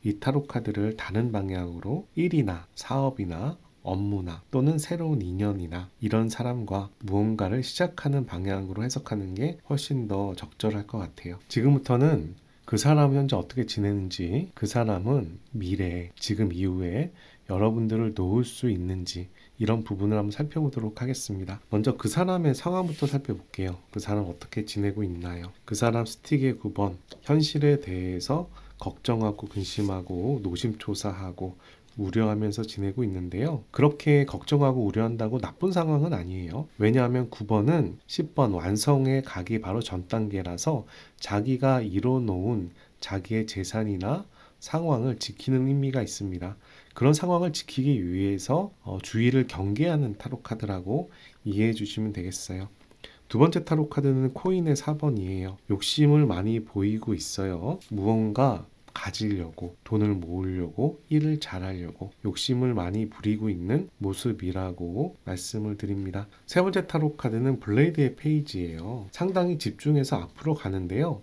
이 타로 카드를 다른 방향으로 일이나 사업이나 업무나 또는 새로운 인연이나 이런 사람과 무언가를 시작하는 방향으로 해석하는 게 훨씬 더 적절할 것 같아요. 지금부터는 그 사람은 현재 어떻게 지내는지, 그 사람은 미래, 지금 이후에 여러분들을 놓을 수 있는지 이런 부분을 한번 살펴보도록 하겠습니다. 먼저 그 사람의 상황부터 살펴볼게요. 그 사람 어떻게 지내고 있나요? 그 사람 스틱의 9번, 현실에 대해서 걱정하고 근심하고 노심초사하고 우려하면서 지내고 있는데요. 그렇게 걱정하고 우려한다고 나쁜 상황은 아니에요. 왜냐하면 9번은 10번 완성에 가기 바로 전 단계라서 자기가 이뤄놓은 자기의 재산이나 상황을 지키는 의미가 있습니다. 그런 상황을 지키기 위해서 주의를 경계하는 타로 카드라고 이해해 주시면 되겠어요. 두 번째 타로 카드는 코인의 4번이에요. 욕심을 많이 보이고 있어요. 무언가 가지려고, 돈을 모으려고, 일을 잘하려고 욕심을 많이 부리고 있는 모습이라고 말씀을 드립니다. 세 번째 타로 카드는 블레이드의 페이지예요. 상당히 집중해서 앞으로 가는데요.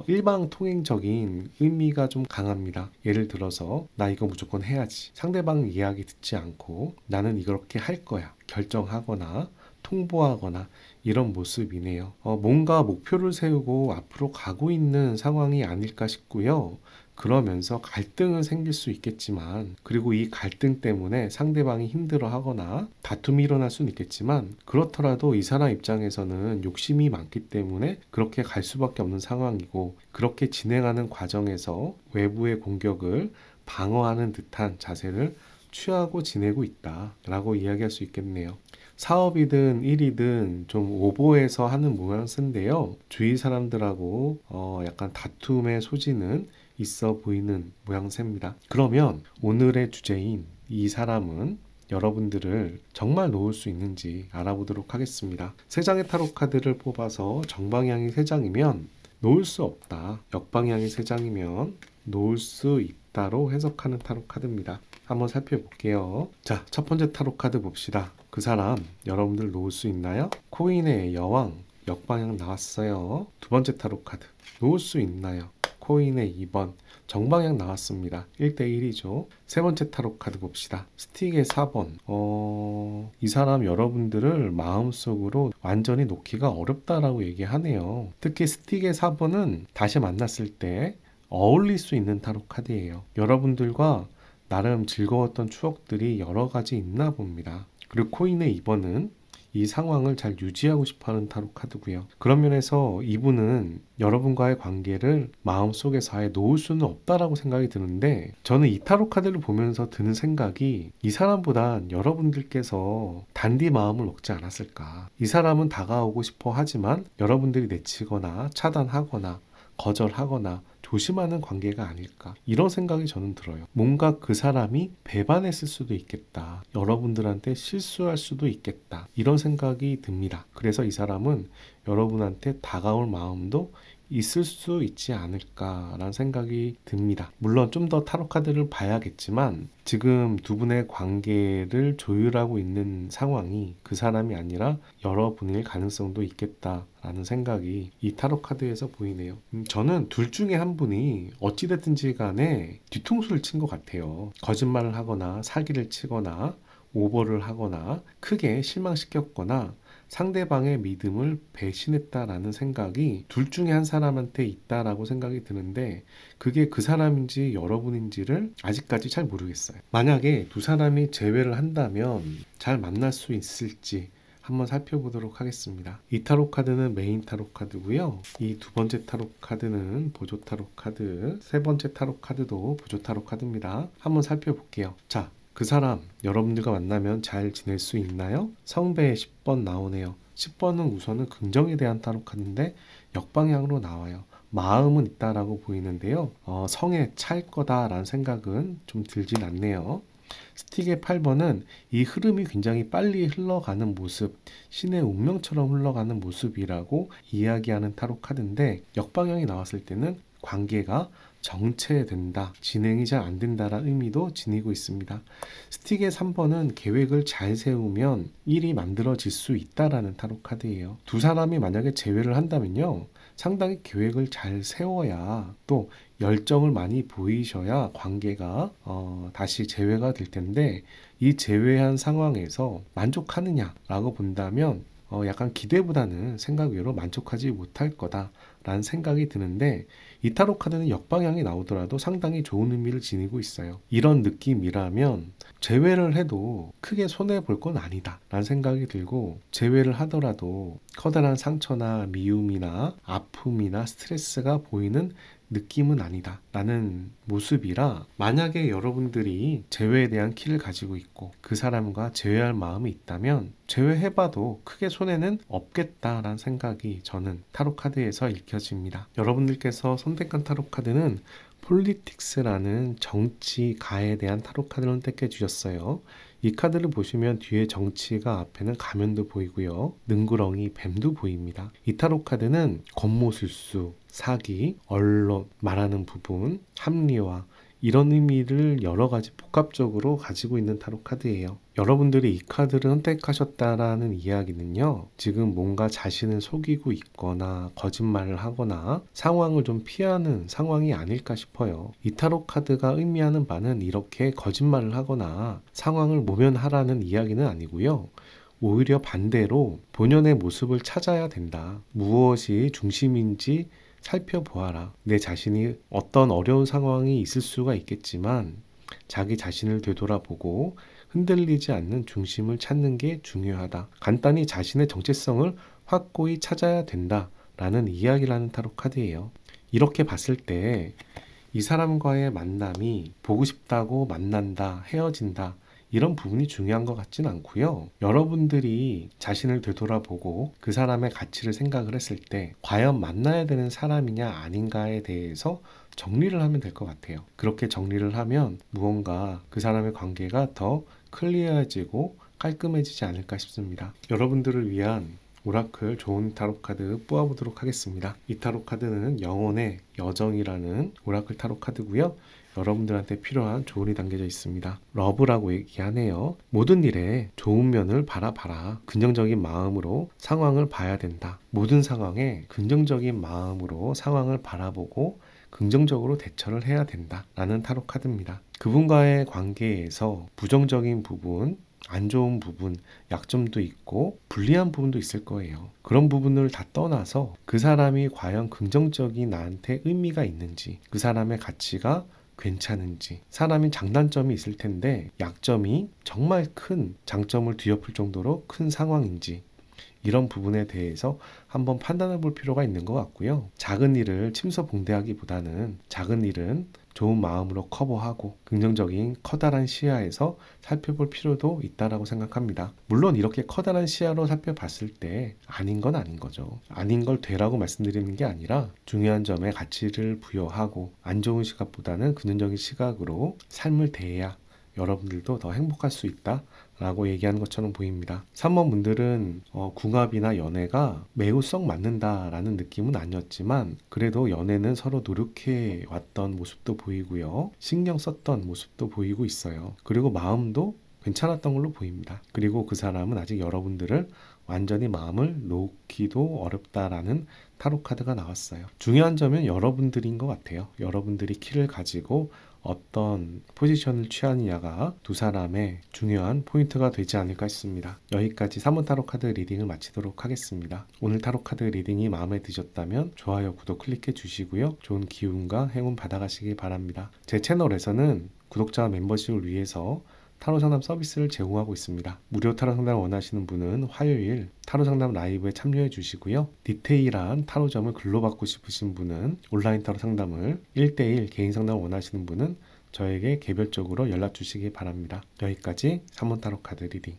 일방통행적인 의미가 좀 강합니다. 예를 들어서 나 이거 무조건 해야지. 상대방 이야기 듣지 않고 나는 이렇게 할 거야. 결정하거나 통보하거나 이런 모습이네요. 뭔가 목표를 세우고 앞으로 가고 있는 상황이 아닐까 싶고요. 그러면서 갈등은 생길 수 있겠지만, 그리고 이 갈등 때문에 상대방이 힘들어하거나 다툼이 일어날 수는 있겠지만, 그렇더라도 이 사람 입장에서는 욕심이 많기 때문에 그렇게 갈 수밖에 없는 상황이고, 그렇게 진행하는 과정에서 외부의 공격을 방어하는 듯한 자세를 취하고 지내고 있다라고 이야기할 수 있겠네요. 사업이든 일이든 좀 오버해서 하는 모양새인데요. 주위 사람들하고 약간 다툼의 소지는 있어 보이는 모양새입니다. 그러면 오늘의 주제인 이 사람은 여러분들을 정말 놓을 수 있는지 알아보도록 하겠습니다. 세 장의 타로 카드를 뽑아서 정방향이 세 장이면 놓을 수 없다, 역방향이 세 장이면 놓을 수 있다로 해석하는 타로 카드입니다. 한번 살펴볼게요. 자, 첫 번째 타로 카드 봅시다. 그 사람 여러분들 놓을 수 있나요? 코인의 여왕 역방향 나왔어요. 두 번째 타로 카드 놓을 수 있나요? 코인의 2번 정방향 나왔습니다. 1대1이죠. 세 번째 타로 카드 봅시다. 스틱의 4번. 이 사람 여러분들을 마음속으로 완전히 놓기가 어렵다라고 얘기하네요. 특히 스틱의 4번은 다시 만났을 때 어울릴 수 있는 타로 카드예요. 여러분들과 나름 즐거웠던 추억들이 여러 가지 있나 봅니다. 그리고 코인의 2번은 이 상황을 잘 유지하고 싶어하는 타로 카드고요. 그런 면에서 이분은 여러분과의 관계를 마음속에서 아예 놓을 수는 없다라고 생각이 드는데, 저는 이 타로 카드를 보면서 드는 생각이 이 사람보단 여러분들께서 단디 마음을 먹지 않았을까. 이 사람은 다가오고 싶어 하지만 여러분들이 내치거나 차단하거나 거절하거나 조심하는 관계가 아닐까, 이런 생각이 저는 들어요. 뭔가 그 사람이 배반했을 수도 있겠다, 여러분들한테 실수할 수도 있겠다, 이런 생각이 듭니다. 그래서 이 사람은 여러분한테 다가올 마음도 있을 수 있지 않을까라는 생각이 듭니다. 물론 좀 더 타로 카드를 봐야겠지만 지금 두 분의 관계를 조율하고 있는 상황이 그 사람이 아니라 여러분일 가능성도 있겠다라는 생각이 이 타로 카드에서 보이네요. 저는 둘 중에 한 분이 어찌됐든지 간에 뒤통수를 친 것 같아요. 거짓말을 하거나 사기를 치거나 오버를 하거나 크게 실망시켰거나 상대방의 믿음을 배신했다라는 생각이 둘 중에 한 사람한테 있다라고 생각이 드는데, 그게 그 사람인지 여러분인지를 아직까지 잘 모르겠어요. 만약에 두 사람이 재회를 한다면 잘 만날 수 있을지 한번 살펴보도록 하겠습니다. 이 타로 카드는 메인 타로 카드고요. 이 두 번째 타로 카드는 보조 타로 카드, 세 번째 타로 카드도 보조 타로 카드입니다. 한번 살펴볼게요. 자, 그 사람 여러분들과 만나면 잘 지낼 수 있나요? 성배의 10번 나오네요. 10번은 우선은 긍정에 대한 타로 카드인데 역방향으로 나와요. 마음은 있다라고 보이는데요. 성에 찰 거다라는 생각은 좀 들진 않네요. 스틱의 8번은 이 흐름이 굉장히 빨리 흘러가는 모습, 신의 운명처럼 흘러가는 모습이라고 이야기하는 타로 카드인데 역방향이 나왔을 때는 관계가 정체된다, 진행이 잘 안 된다라는 의미도 지니고 있습니다. 스틱의 3번은 계획을 잘 세우면 일이 만들어질 수 있다라는 타로 카드예요. 두 사람이 만약에 재회를 한다면요, 상당히 계획을 잘 세워야 또 열정을 많이 보이셔야 관계가 다시 재회가 될 텐데, 이 재회한 상황에서 만족하느냐라고 본다면 약간 기대보다는 생각 외로 만족하지 못할 거다라는 생각이 드는데, 이 타로 카드는 역방향이 나오더라도 상당히 좋은 의미를 지니고 있어요. 이런 느낌이라면 재회를 해도 크게 손해볼 건 아니다 라는 생각이 들고, 재회를 하더라도 커다란 상처나 미움이나 아픔이나 스트레스가 보이는 느낌은 아니다 라는 모습이라, 만약에 여러분들이 재회에 대한 키를 가지고 있고 그 사람과 재회할 마음이 있다면 재회해봐도 크게 손해는 없겠다라는 생각이 저는 타로 카드에서 읽혀집니다. 여러분들께서 선택한 타로 카드는 폴리틱스라는 정치가에 대한 타로 카드를 선택해 주셨어요. 이 카드를 보시면 뒤에 정치가, 앞에는 가면도 보이고요, 능구렁이, 뱀도 보입니다. 이 타로 카드는 권모술수, 사기, 언론, 말하는 부분, 합리화, 이런 의미를 여러 가지 복합적으로 가지고 있는 타로 카드예요. 여러분들이 이 카드를 선택하셨다라는 이야기는요, 지금 뭔가 자신을 속이고 있거나 거짓말을 하거나 상황을 좀 피하는 상황이 아닐까 싶어요. 이 타로 카드가 의미하는 바는 이렇게 거짓말을 하거나 상황을 모면하라는 이야기는 아니고요, 오히려 반대로 본연의 모습을 찾아야 된다. 무엇이 중심인지 살펴보아라. 내 자신이 어떤 어려운 상황이 있을 수가 있겠지만 자기 자신을 되돌아보고 흔들리지 않는 중심을 찾는 게 중요하다. 간단히 자신의 정체성을 확고히 찾아야 된다라는 이야기를 하는 타로 카드예요. 이렇게 봤을 때 이 사람과의 만남이 보고 싶다고 만난다, 헤어진다, 이런 부분이 중요한 것 같진 않고요. 여러분들이 자신을 되돌아보고 그 사람의 가치를 생각을 했을 때 과연 만나야 되는 사람이냐 아닌가에 대해서 정리를 하면 될 것 같아요. 그렇게 정리를 하면 무언가 그 사람의 관계가 더 클리어해지고 깔끔해지지 않을까 싶습니다. 여러분들을 위한 오라클 좋은 타로 카드 뽑아보도록 하겠습니다. 이 타로 카드는 영혼의 여정이라는 오라클 타로 카드고요. 여러분들한테 필요한 조언이 담겨져 있습니다. 러브라고 얘기하네요. 모든 일에 좋은 면을 바라봐라. 긍정적인 마음으로 상황을 봐야 된다. 모든 상황에 긍정적인 마음으로 상황을 바라보고 긍정적으로 대처를 해야 된다 라는 타로 카드입니다. 그분과의 관계에서 부정적인 부분, 안 좋은 부분, 약점도 있고 불리한 부분도 있을 거예요. 그런 부분을 다 떠나서 그 사람이 과연 긍정적인 나한테 의미가 있는지, 그 사람의 가치가 괜찮은지, 사람이 장단점이 있을 텐데 약점이 정말 큰 장점을 뒤엎을 정도로 큰 상황인지, 이런 부분에 대해서 한번 판단해 볼 필요가 있는 것 같고요. 작은 일을 침소봉대하기보다는 작은 일은 좋은 마음으로 커버하고 긍정적인 커다란 시야에서 살펴볼 필요도 있다라고 생각합니다. 물론 이렇게 커다란 시야로 살펴봤을 때 아닌 건 아닌 거죠. 아닌 걸 되라고 말씀드리는 게 아니라 중요한 점에 가치를 부여하고 안 좋은 시각보다는 긍정적인 시각으로 삶을 대해야 여러분들도 더 행복할 수 있다 라고 얘기하는 것처럼 보입니다. 3번 분들은 궁합이나 연애가 매우 썩 맞는다 라는 느낌은 아니었지만 그래도 연애는 서로 노력해 왔던 모습도 보이고요, 신경 썼던 모습도 보이고 있어요. 그리고 마음도 괜찮았던 걸로 보입니다. 그리고 그 사람은 아직 여러분들을 완전히 마음을 놓기도 어렵다라는 타로 카드가 나왔어요. 중요한 점은 여러분들인 것 같아요. 여러분들이 키를 가지고 어떤 포지션을 취하느냐가 두 사람의 중요한 포인트가 되지 않을까 싶습니다. 여기까지 3번 타로 카드 리딩을 마치도록 하겠습니다. 오늘 타로 카드 리딩이 마음에 드셨다면 좋아요, 구독 클릭해 주시고요. 좋은 기운과 행운 받아가시기 바랍니다. 제 채널에서는 구독자 멤버십을 위해서 타로 상담 서비스를 제공하고 있습니다. 무료 타로 상담을 원하시는 분은 화요일 타로 상담 라이브에 참여해 주시고요. 디테일한 타로점을 글로 받고 싶으신 분은 온라인 타로 상담을 1대1 개인 상담을 원하시는 분은 저에게 개별적으로 연락 주시기 바랍니다. 여기까지 3번 타로 카드 리딩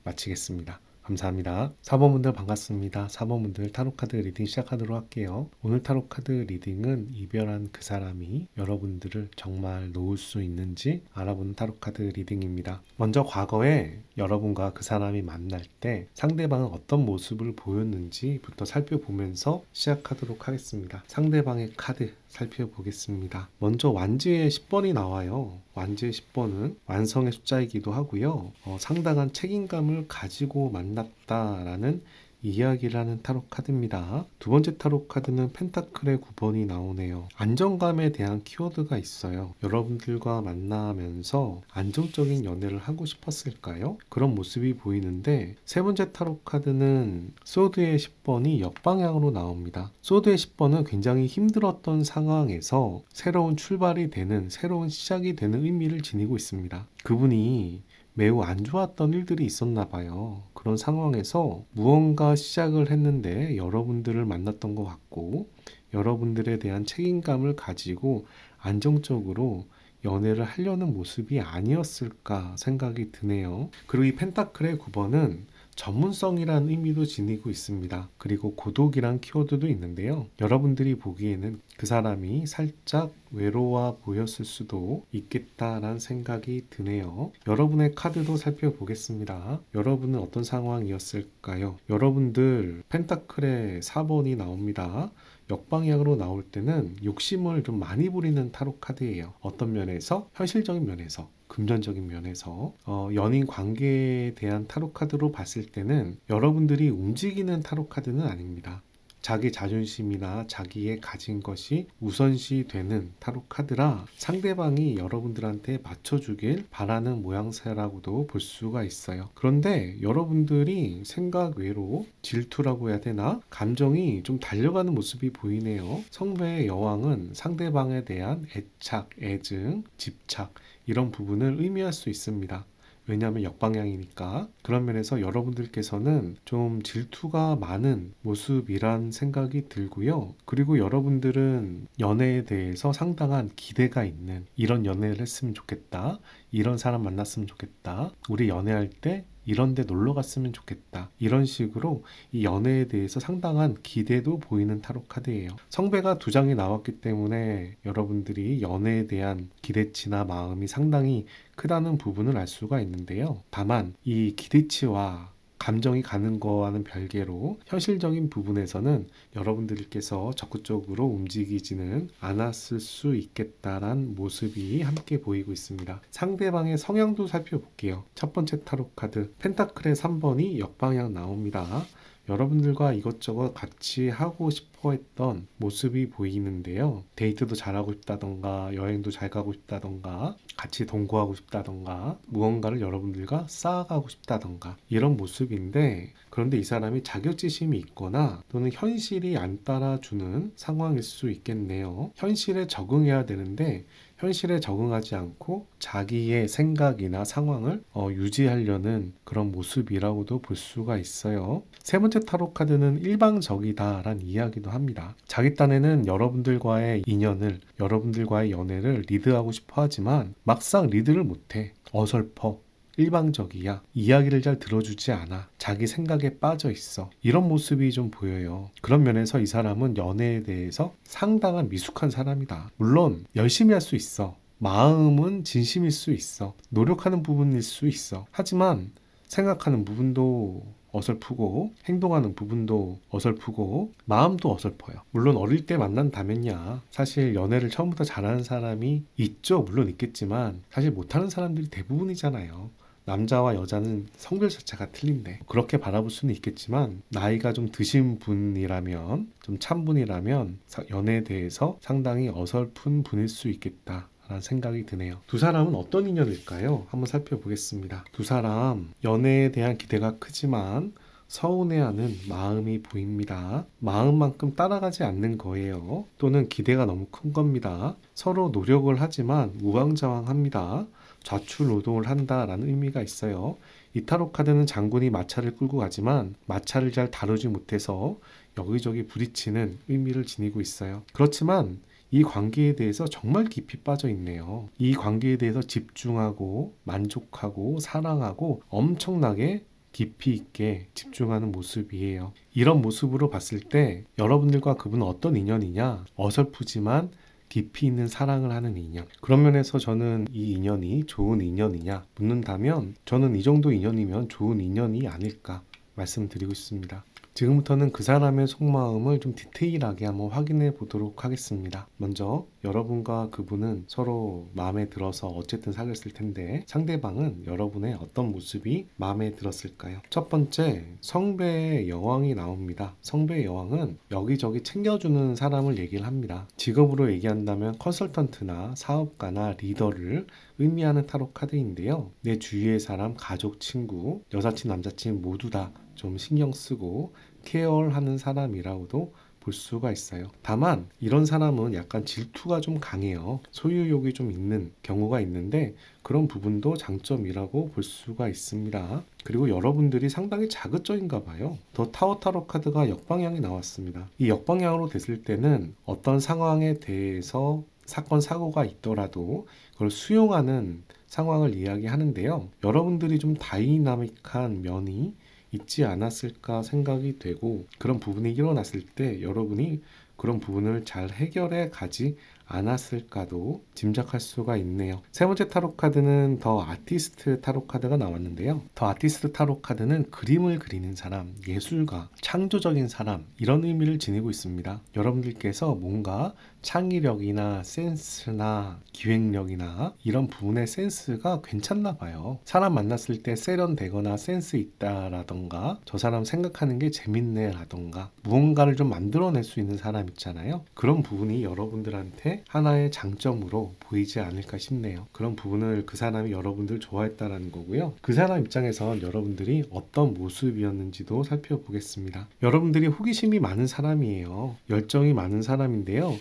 마치겠습니다. 감사합니다. 4번분들 반갑습니다. 4번분들 타로카드 리딩 시작하도록 할게요. 오늘 타로카드 리딩은 이별한 그 사람이 여러분들을 정말 놓을 수 있는지 알아보는 타로카드 리딩입니다. 먼저 과거에 여러분과 그 사람이 만날 때 상대방은 어떤 모습을 보였는지부터 살펴보면서 시작하도록 하겠습니다. 상대방의 카드 살펴보겠습니다. 먼저 완지의 10번이 나와요. 완지의 10번은 완성의 숫자이기도 하고요. 상당한 책임감을 가지고 만났다라는 이야기를 하는 타로 카드입니다. 두 번째 타로 카드는 펜타클의 9번이 나오네요. 안정감에 대한 키워드가 있어요. 여러분들과 만나면서 안정적인 연애를 하고 싶었을까요? 그런 모습이 보이는데, 세 번째 타로 카드는 소드의 10번이 역방향으로 나옵니다. 소드의 10번은 굉장히 힘들었던 상황에서 새로운 출발이 되는, 새로운 시작이 되는 의미를 지니고 있습니다. 그분이 매우 안 좋았던 일들이 있었나 봐요. 그런 상황에서 무언가 시작을 했는데 여러분들을 만났던 것 같고, 여러분들에 대한 책임감을 가지고 안정적으로 연애를 하려는 모습이 아니었을까 생각이 드네요. 그리고 이 펜타클의 9번은 전문성이라는 의미도 지니고 있습니다. 그리고 고독이란 키워드도 있는데요. 여러분들이 보기에는 그 사람이 살짝 외로워 보였을 수도 있겠다라는 생각이 드네요. 여러분의 카드도 살펴보겠습니다. 여러분은 어떤 상황이었을까요? 여러분들 펜타클의 4번이 나옵니다. 역방향으로 나올 때는 욕심을 좀 많이 부리는 타로 카드예요. 어떤 면에서? 현실적인 면에서, 금전적인 면에서, 연인 관계에 대한 타로 카드로 봤을 때는 여러분들이 움직이는 타로 카드는 아닙니다. 자기 자존심이나 자기의 가진 것이 우선시 되는 타로 카드라 상대방이 여러분들한테 맞춰주길 바라는 모양새라고도 볼 수가 있어요. 그런데 여러분들이 생각 외로 질투라고 해야 되나? 감정이 좀 달려가는 모습이 보이네요. 성배의 여왕은 상대방에 대한 애착, 애증, 집착 이런 부분을 의미할 수 있습니다. 왜냐하면 역방향이니까. 그런 면에서 여러분들께서는 좀 질투가 많은 모습이란 생각이 들고요. 그리고 여러분들은 연애에 대해서 상당한 기대가 있는, 이런 연애를 했으면 좋겠다, 이런 사람 만났으면 좋겠다, 우리 연애할 때 이런 데 놀러 갔으면 좋겠다, 이런 식으로 이 연애에 대해서 상당한 기대도 보이는 타로 카드예요. 성배가 두 장이 나왔기 때문에 여러분들이 연애에 대한 기대치나 마음이 상당히 크다는 부분을 알 수가 있는데요. 다만 이 기대치와 감정이 가는 거와는 별개로 현실적인 부분에서는 여러분들께서 적극적으로 움직이지는 않았을 수 있겠다란 모습이 함께 보이고 있습니다. 상대방의 성향도 살펴볼게요. 첫 번째 타로 카드 펜타클의 3번이 역방향 나옵니다. 여러분들과 이것저것 같이 하고 싶어 했던 모습이 보이는데요. 데이트도 잘하고 싶다던가, 여행도 잘 가고 싶다던가, 같이 동거하고 싶다던가, 무언가를 여러분들과 쌓아가고 싶다던가 이런 모습인데, 그런데 이 사람이 자격지심이 있거나 또는 현실이 안 따라주는 상황일 수 있겠네요. 현실에 적응해야 되는데 현실에 적응하지 않고 자기의 생각이나 상황을 유지하려는 그런 모습이라고도 볼 수가 있어요. 세 번째 타로 카드는 일방적이다라는 이야기도 합니다. 자기 딴에는 여러분들과의 인연을, 여러분들과의 연애를 리드하고 싶어 하지만 막상 리드를 못해. 어설퍼. 일방적이야. 이야기를 잘 들어주지 않아. 자기 생각에 빠져 있어. 이런 모습이 좀 보여요. 그런 면에서 이 사람은 연애에 대해서 상당한 미숙한 사람이다. 물론 열심히 할 수 있어. 마음은 진심일 수 있어. 노력하는 부분일 수 있어. 하지만 생각하는 부분도 어설프고 행동하는 부분도 어설프고 마음도 어설퍼요. 물론 어릴 때 만난다면야 사실 연애를 처음부터 잘하는 사람이 있죠. 물론 있겠지만 사실 못하는 사람들이 대부분이잖아요. 남자와 여자는 성별 자체가 틀린데 그렇게 바라볼 수는 있겠지만 나이가 좀 드신 분이라면, 좀 찬 분이라면 연애에 대해서 상당히 어설픈 분일 수 있겠다 라는 생각이 드네요. 두 사람은 어떤 인연일까요? 한번 살펴보겠습니다. 두 사람 연애에 대한 기대가 크지만 서운해하는 마음이 보입니다. 마음만큼 따라가지 않는 거예요. 또는 기대가 너무 큰 겁니다. 서로 노력을 하지만 우왕좌왕합니다. 좌출노동을 한다라는 의미가 있어요. 이 타로 카드는 장군이 마차를 끌고 가지만 마차를 잘 다루지 못해서 여기저기 부딪히는 의미를 지니고 있어요. 그렇지만 이 관계에 대해서 정말 깊이 빠져 있네요. 이 관계에 대해서 집중하고 만족하고 사랑하고 엄청나게 깊이 있게 집중하는 모습이에요. 이런 모습으로 봤을 때 여러분들과 그분은 어떤 인연이냐? 어설프지만 깊이 있는 사랑을 하는 인연. 그런 면에서 저는 이 인연이 좋은 인연이냐 묻는다면 저는 이 정도 인연이면 좋은 인연이 아닐까 말씀드리고 있습니다. 지금부터는 그 사람의 속마음을 좀 디테일하게 한번 확인해 보도록 하겠습니다. 먼저 여러분과 그분은 서로 마음에 들어서 어쨌든 사귀었을 텐데 상대방은 여러분의 어떤 모습이 마음에 들었을까요? 첫 번째, 성배의 여왕이 나옵니다. 성배의 여왕은 여기저기 챙겨주는 사람을 얘기를 합니다. 직업으로 얘기한다면 컨설턴트나 사업가나 리더를 의미하는 타로 카드인데요. 내 주위의 사람, 가족, 친구, 여사친, 남사친 모두 다 좀 신경 쓰고 케어하는 사람이라고도 볼 수가 있어요. 다만 이런 사람은 약간 질투가 좀 강해요. 소유욕이 좀 있는 경우가 있는데 그런 부분도 장점이라고 볼 수가 있습니다. 그리고 여러분들이 상당히 자극적인가 봐요. 더 타워 타로 카드가 역방향이 나왔습니다. 이 역방향으로 됐을 때는 어떤 상황에 대해서 사건 사고가 있더라도 그걸 수용하는 상황을 이야기하는데요. 여러분들이 좀 다이나믹한 면이 있지 않았을까 생각이 되고 그런 부분이 일어났을 때 여러분이 그런 부분을 잘 해결해 가지 않았을까도 짐작할 수가 있네요. 세 번째 타로 카드는 더 아티스트 타로 카드가 나왔는데요. 더 아티스트 타로 카드는 그림을 그리는 사람, 예술가, 창조적인 사람 이런 의미를 지니고 있습니다. 여러분들께서 뭔가 창의력이나 센스나 기획력이나 이런 부분의 센스가 괜찮나 봐요. 사람 만났을 때 세련되거나 센스 있다라던가 저 사람 생각하는 게 재밌네 라던가 무언가를 좀 만들어낼 수 있는 사람 있잖아요. 그런 부분이 여러분들한테 하나의 장점으로 보이지 않을까 싶네요. 그런 부분을 그 사람이 여러분들 좋아했다라는 거고요. 그 사람 입장에선 여러분들이 어떤 모습이었는지도 살펴보겠습니다. 여러분들이 호기심이 많은 사람이에요. 열정이 많은 사람인데요.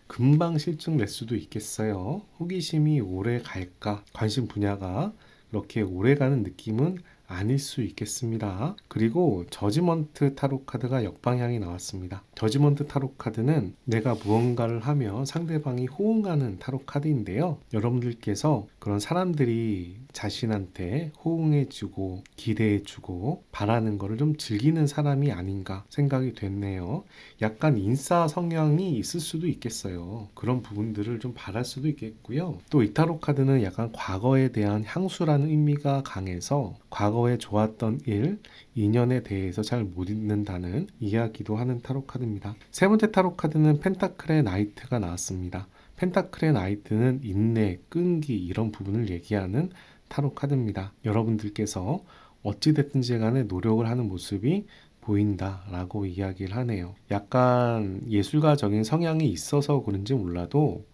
금방 실증 낼 수도 있겠어요. 호기심이 오래 갈까? 관심 분야가 그렇게 오래 가는 느낌은 아닐 수 있겠습니다. 그리고 저지먼트 타로 카드가 역방향이 나왔습니다. 저지먼트 타로 카드는 내가 무언가를 하면 상대방이 호응하는 타로 카드인데요. 여러분들께서 그런 사람들이 자신한테 호응해주고 기대해주고 바라는 거를 좀 즐기는 사람이 아닌가 생각이 됐네요. 약간 인싸 성향이 있을 수도 있겠어요. 그런 부분들을 좀 바랄 수도 있겠고요. 또 이 타로 카드는 약간 과거에 대한 향수라는 의미가 강해서 과거에 좋았던 일, 인연에 대해서 잘 못 잊는다는 이야기도 하는 타로 카드입니다. 세 번째 타로 카드는 펜타클의 나이트가 나왔습니다. 펜타클의 나이트는 인내, 끈기 이런 부분을 얘기하는 타로 카드입니다. 여러분들께서 어찌됐든지 간에 노력을 하는 모습이 보인다라고 이야기를 하네요. 약간 예술가적인 성향이 있어서 그런지 몰라도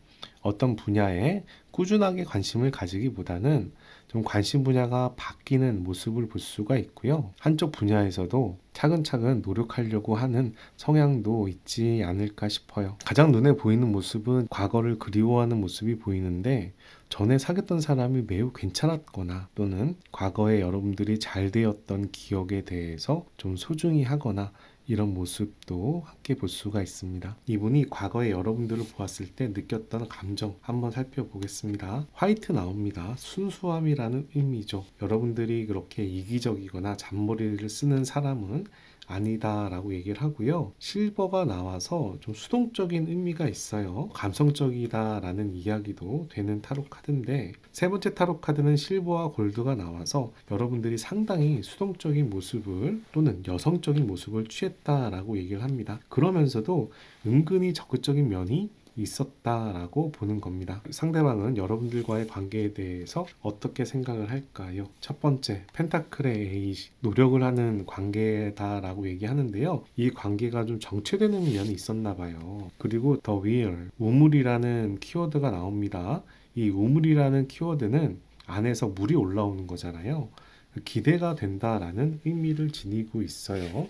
어떤 분야에 꾸준하게 관심을 가지기보다는 좀 관심 분야가 바뀌는 모습을 볼 수가 있고요. 한쪽 분야에서도 차근차근 노력하려고 하는 성향도 있지 않을까 싶어요. 가장 눈에 보이는 모습은 과거를 그리워하는 모습이 보이는데 전에 사귀었던 사람이 매우 괜찮았거나 또는 과거에 여러분들이 잘 되었던 기억에 대해서 좀 소중히 하거나 이런 모습도 함께 볼 수가 있습니다. 이분이 과거에 여러분들을 보았을 때 느꼈던 감정 한번 살펴보겠습니다. 화이트 나옵니다. 순수함이라는 의미죠. 여러분들이 그렇게 이기적이거나 잔머리를 쓰는 사람은 아니다 라고 얘기를 하고요. 실버가 나와서 좀 수동적인 의미가 있어요. 감성적이다 라는 이야기도 되는 타로 카드인데 세 번째 타로 카드는 실버와 골드가 나와서 여러분들이 상당히 수동적인 모습을 또는 여성적인 모습을 취했다 라고 얘기를 합니다. 그러면서도 은근히 적극적인 면이 있었다라고 보는 겁니다. 상대방은 여러분들과의 관계에 대해서 어떻게 생각을 할까요? 첫 번째, 펜타클의 에이지, 노력을 하는 관계다라고 얘기하는데요. 이 관계가 좀 정체되는 면이 있었나 봐요. 그리고 더 위얼, 우물이라는 키워드가 나옵니다. 이 우물이라는 키워드는 안에서 물이 올라오는 거잖아요. 기대가 된다라는 의미를 지니고 있어요.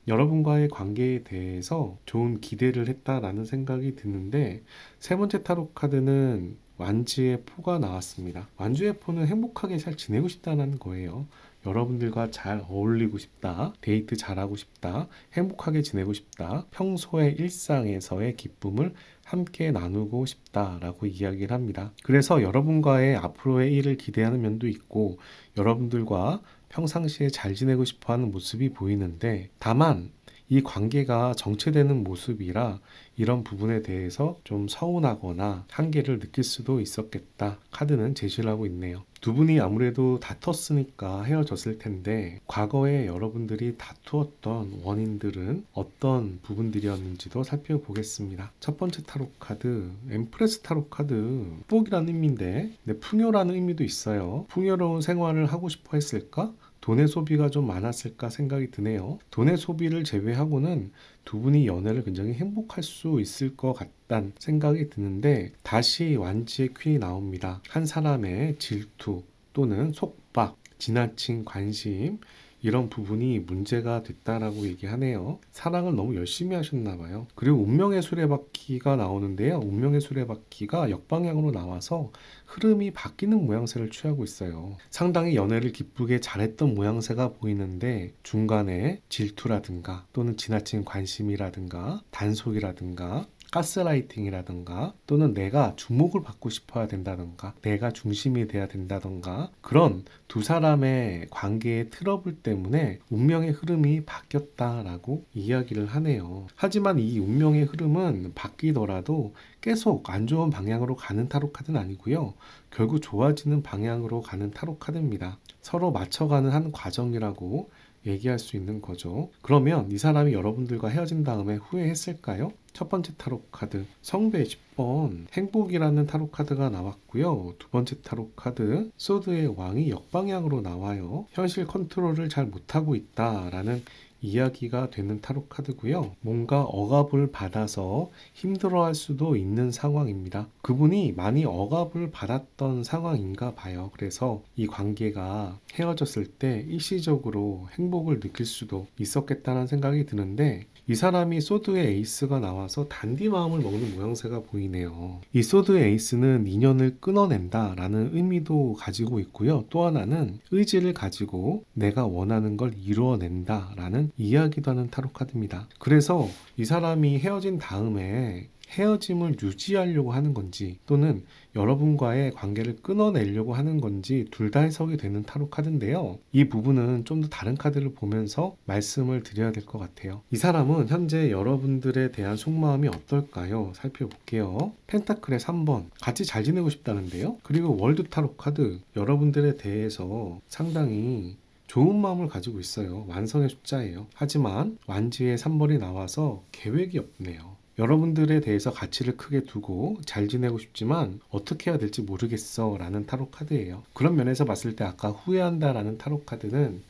여러분과의 관계에 대해서 좋은 기대를 했다라는 생각이 드는데 세 번째 타로 카드는 완지의 포가 나왔습니다. 완주의 포는 행복하게 잘 지내고 싶다는 거예요. 여러분들과 잘 어울리고 싶다, 데이트 잘하고 싶다, 행복하게 지내고 싶다, 평소의 일상에서의 기쁨을 함께 나누고 싶다라고 이야기를 합니다. 그래서 여러분과의 앞으로의 일을 기대하는 면도 있고 여러분들과 평상시에 잘 지내고 싶어 하는 모습이 보이는데, 다만 이 관계가 정체되는 모습이라 이런 부분에 대해서 좀 서운하거나 한계를 느낄 수도 있었겠다. 카드는 제시를 하고 있네요. 두 분이 아무래도 다퉜으니까 헤어졌을 텐데, 과거에 여러분들이 다투었던 원인들은 어떤 부분들이었는지도 살펴보겠습니다. 첫 번째 타로 카드, 엠프레스 타로 카드. 축복이라는 의미인데, 풍요라는 의미도 있어요. 풍요로운 생활을 하고 싶어 했을까? 돈의 소비가 좀 많았을까 생각이 드네요. 돈의 소비를 제외하고는 두 분이 연애를 굉장히 행복할 수 있을 것 같다는 생각이 드는데, 다시 완지의 퀸이 나옵니다. 한 사람의 질투 또는 속박, 지나친 관심, 이런 부분이 문제가 됐다라고 얘기하네요. 사랑을 너무 열심히 하셨나 봐요. 그리고 운명의 수레바퀴가 나오는데요. 운명의 수레바퀴가 역방향으로 나와서 흐름이 바뀌는 모양새를 취하고 있어요. 상당히 연애를 기쁘게 잘했던 모양새가 보이는데, 중간에 질투라든가 또는 지나친 관심이라든가 단속이라든가 가스라이팅이라든가 또는 내가 주목을 받고 싶어야 된다든가 내가 중심이 돼야 된다든가, 그런 두 사람의 관계의 트러블 때문에 운명의 흐름이 바뀌었다라고 이야기를 하네요. 하지만 이 운명의 흐름은 바뀌더라도 계속 안 좋은 방향으로 가는 타로 카드는 아니고요. 결국 좋아지는 방향으로 가는 타로 카드입니다. 서로 맞춰가는 한 과정이라고 얘기할 수 있는 거죠. 그러면 이 사람이 여러분들과 헤어진 다음에 후회했을까요? 첫 번째 타로 카드, 성배 10번, 행복이라는 타로 카드가 나왔고요. 두 번째 타로 카드, 소드의 왕이 역방향으로 나와요. 현실 컨트롤을 잘 못하고 있다라는 이야기가 되는 타로 카드고요. 뭔가 억압을 받아서 힘들어할 수도 있는 상황입니다. 그분이 많이 억압을 받았던 상황인가 봐요. 그래서 이 관계가 헤어졌을 때 일시적으로 행복을 느낄 수도 있었겠다는 생각이 드는데, 이 사람이 소드의 에이스가 나와서 단디 마음을 먹는 모양새가 보이네요. 이 소드의 에이스는 인연을 끊어낸다 라는 의미도 가지고 있고요. 또 하나는 의지를 가지고 내가 원하는 걸 이루어낸다 라는 이야기도 하는 타로 카드입니다. 그래서 이 사람이 헤어진 다음에 헤어짐을 유지하려고 하는 건지 또는 여러분과의 관계를 끊어내려고 하는 건지 둘 다 해석이 되는 타로 카드인데요. 이 부분은 좀 더 다른 카드를 보면서 말씀을 드려야 될 것 같아요. 이 사람은 현재 여러분들에 대한 속마음이 어떨까요? 살펴볼게요. 펜타클의 3번, 같이 잘 지내고 싶다는데요. 그리고 월드 타로 카드, 여러분들에 대해서 상당히 좋은 마음을 가지고 있어요. 완성의 숫자예요. 하지만 완지의 3번이 나와서 계획이 없네요. 여러분들에 대해서 가치를 크게 두고 잘 지내고 싶지만 어떻게 해야 될지 모르겠어 라는 타로 카드예요. 그런 면에서 봤을 때 아까 후회한다 라는 타로 카드는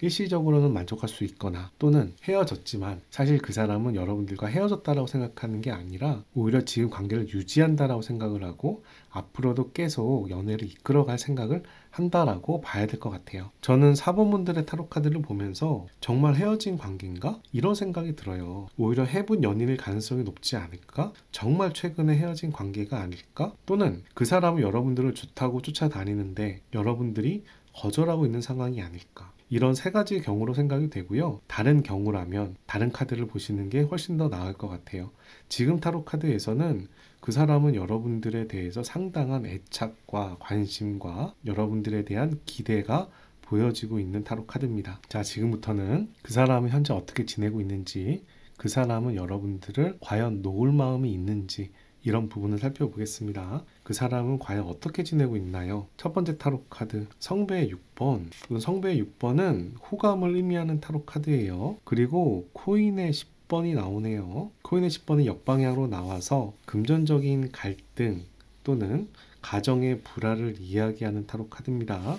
일시적으로는 만족할 수 있거나 또는 헤어졌지만 사실 그 사람은 여러분들과 헤어졌다라고 생각하는 게 아니라 오히려 지금 관계를 유지한다라고 생각을 하고 앞으로도 계속 연애를 이끌어갈 생각을 한다라고 봐야 될 것 같아요. 저는 4번 분들의 타로 카드를 보면서 정말 헤어진 관계인가? 이런 생각이 들어요. 오히려 해본 연인일 가능성이 높지 않을까? 정말 최근에 헤어진 관계가 아닐까? 또는 그 사람은 여러분들을 좋다고 쫓아다니는데 여러분들이 거절하고 있는 상황이 아닐까? 이런 세 가지 경우로 생각이 되고요. 다른 경우라면 다른 카드를 보시는 게 훨씬 더 나을 것 같아요. 지금 타로 카드에서는 그 사람은 여러분들에 대해서 상당한 애착과 관심과 여러분들에 대한 기대가 보여지고 있는 타로 카드입니다. 자, 지금부터는 그 사람은 현재 어떻게 지내고 있는지, 그 사람은 여러분들을 과연 놓을 마음이 있는지, 이런 부분을 살펴보겠습니다. 그 사람은 과연 어떻게 지내고 있나요? 첫 번째 타로 카드, 성배의 6번. 성배의 6번은 호감을 의미하는 타로 카드예요. 그리고 코인의 10번이 나오네요. 코인의 10번은 역방향으로 나와서 금전적인 갈등 또는 가정의 불화를 이야기하는 타로 카드입니다.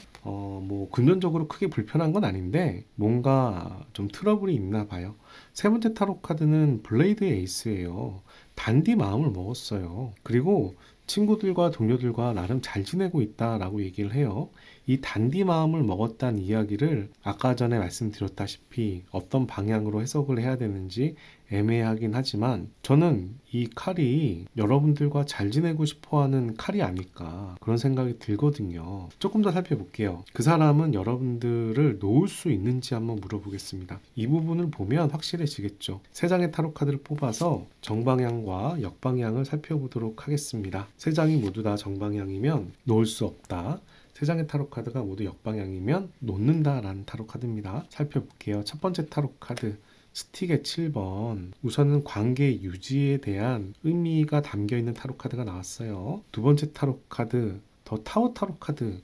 금전적으로 크게 불편한 건 아닌데 뭔가 좀 트러블이 있나 봐요. 세 번째 타로 카드는 블레이드의 에이스예요. 단디 마음을 먹었어요. 그리고 친구들과 동료들과 나름 잘 지내고 있다라고 얘기를 해요. 이 단디 마음을 먹었다는 이야기를 아까 전에 말씀드렸다시피 어떤 방향으로 해석을 해야 되는지 애매하긴 하지만 저는 이 칼이 여러분들과 잘 지내고 싶어하는 칼이 아닐까 그런 생각이 들거든요. 조금 더 살펴볼게요. 그 사람은 여러분들을 놓을 수 있는지 한번 물어보겠습니다. 이 부분을 보면 확실해지겠죠. 세 장의 타로 카드를 뽑아서 정방향과 역방향을 살펴보도록 하겠습니다. 세 장이 모두 다 정방향이면 놓을 수 없다. 세 장의 타로 카드가 모두 역방향이면 놓는다 라는 타로 카드입니다. 살펴볼게요. 첫 번째 타로 카드 스틱의 7번. 우선은 관계 유지에 대한 의미가 담겨있는 타로 카드가 나왔어요. 두 번째 타로 카드 더 타워 타로 카드.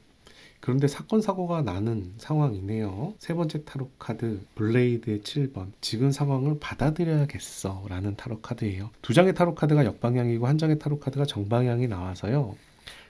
그런데 사건 사고가 나는 상황이네요. 세 번째 타로 카드 블레이드의 7번. 지금 상황을 받아들여야겠어 라는 타로 카드예요. 두 장의 타로 카드가 역방향이고 한 장의 타로 카드가 정방향이 나와서요.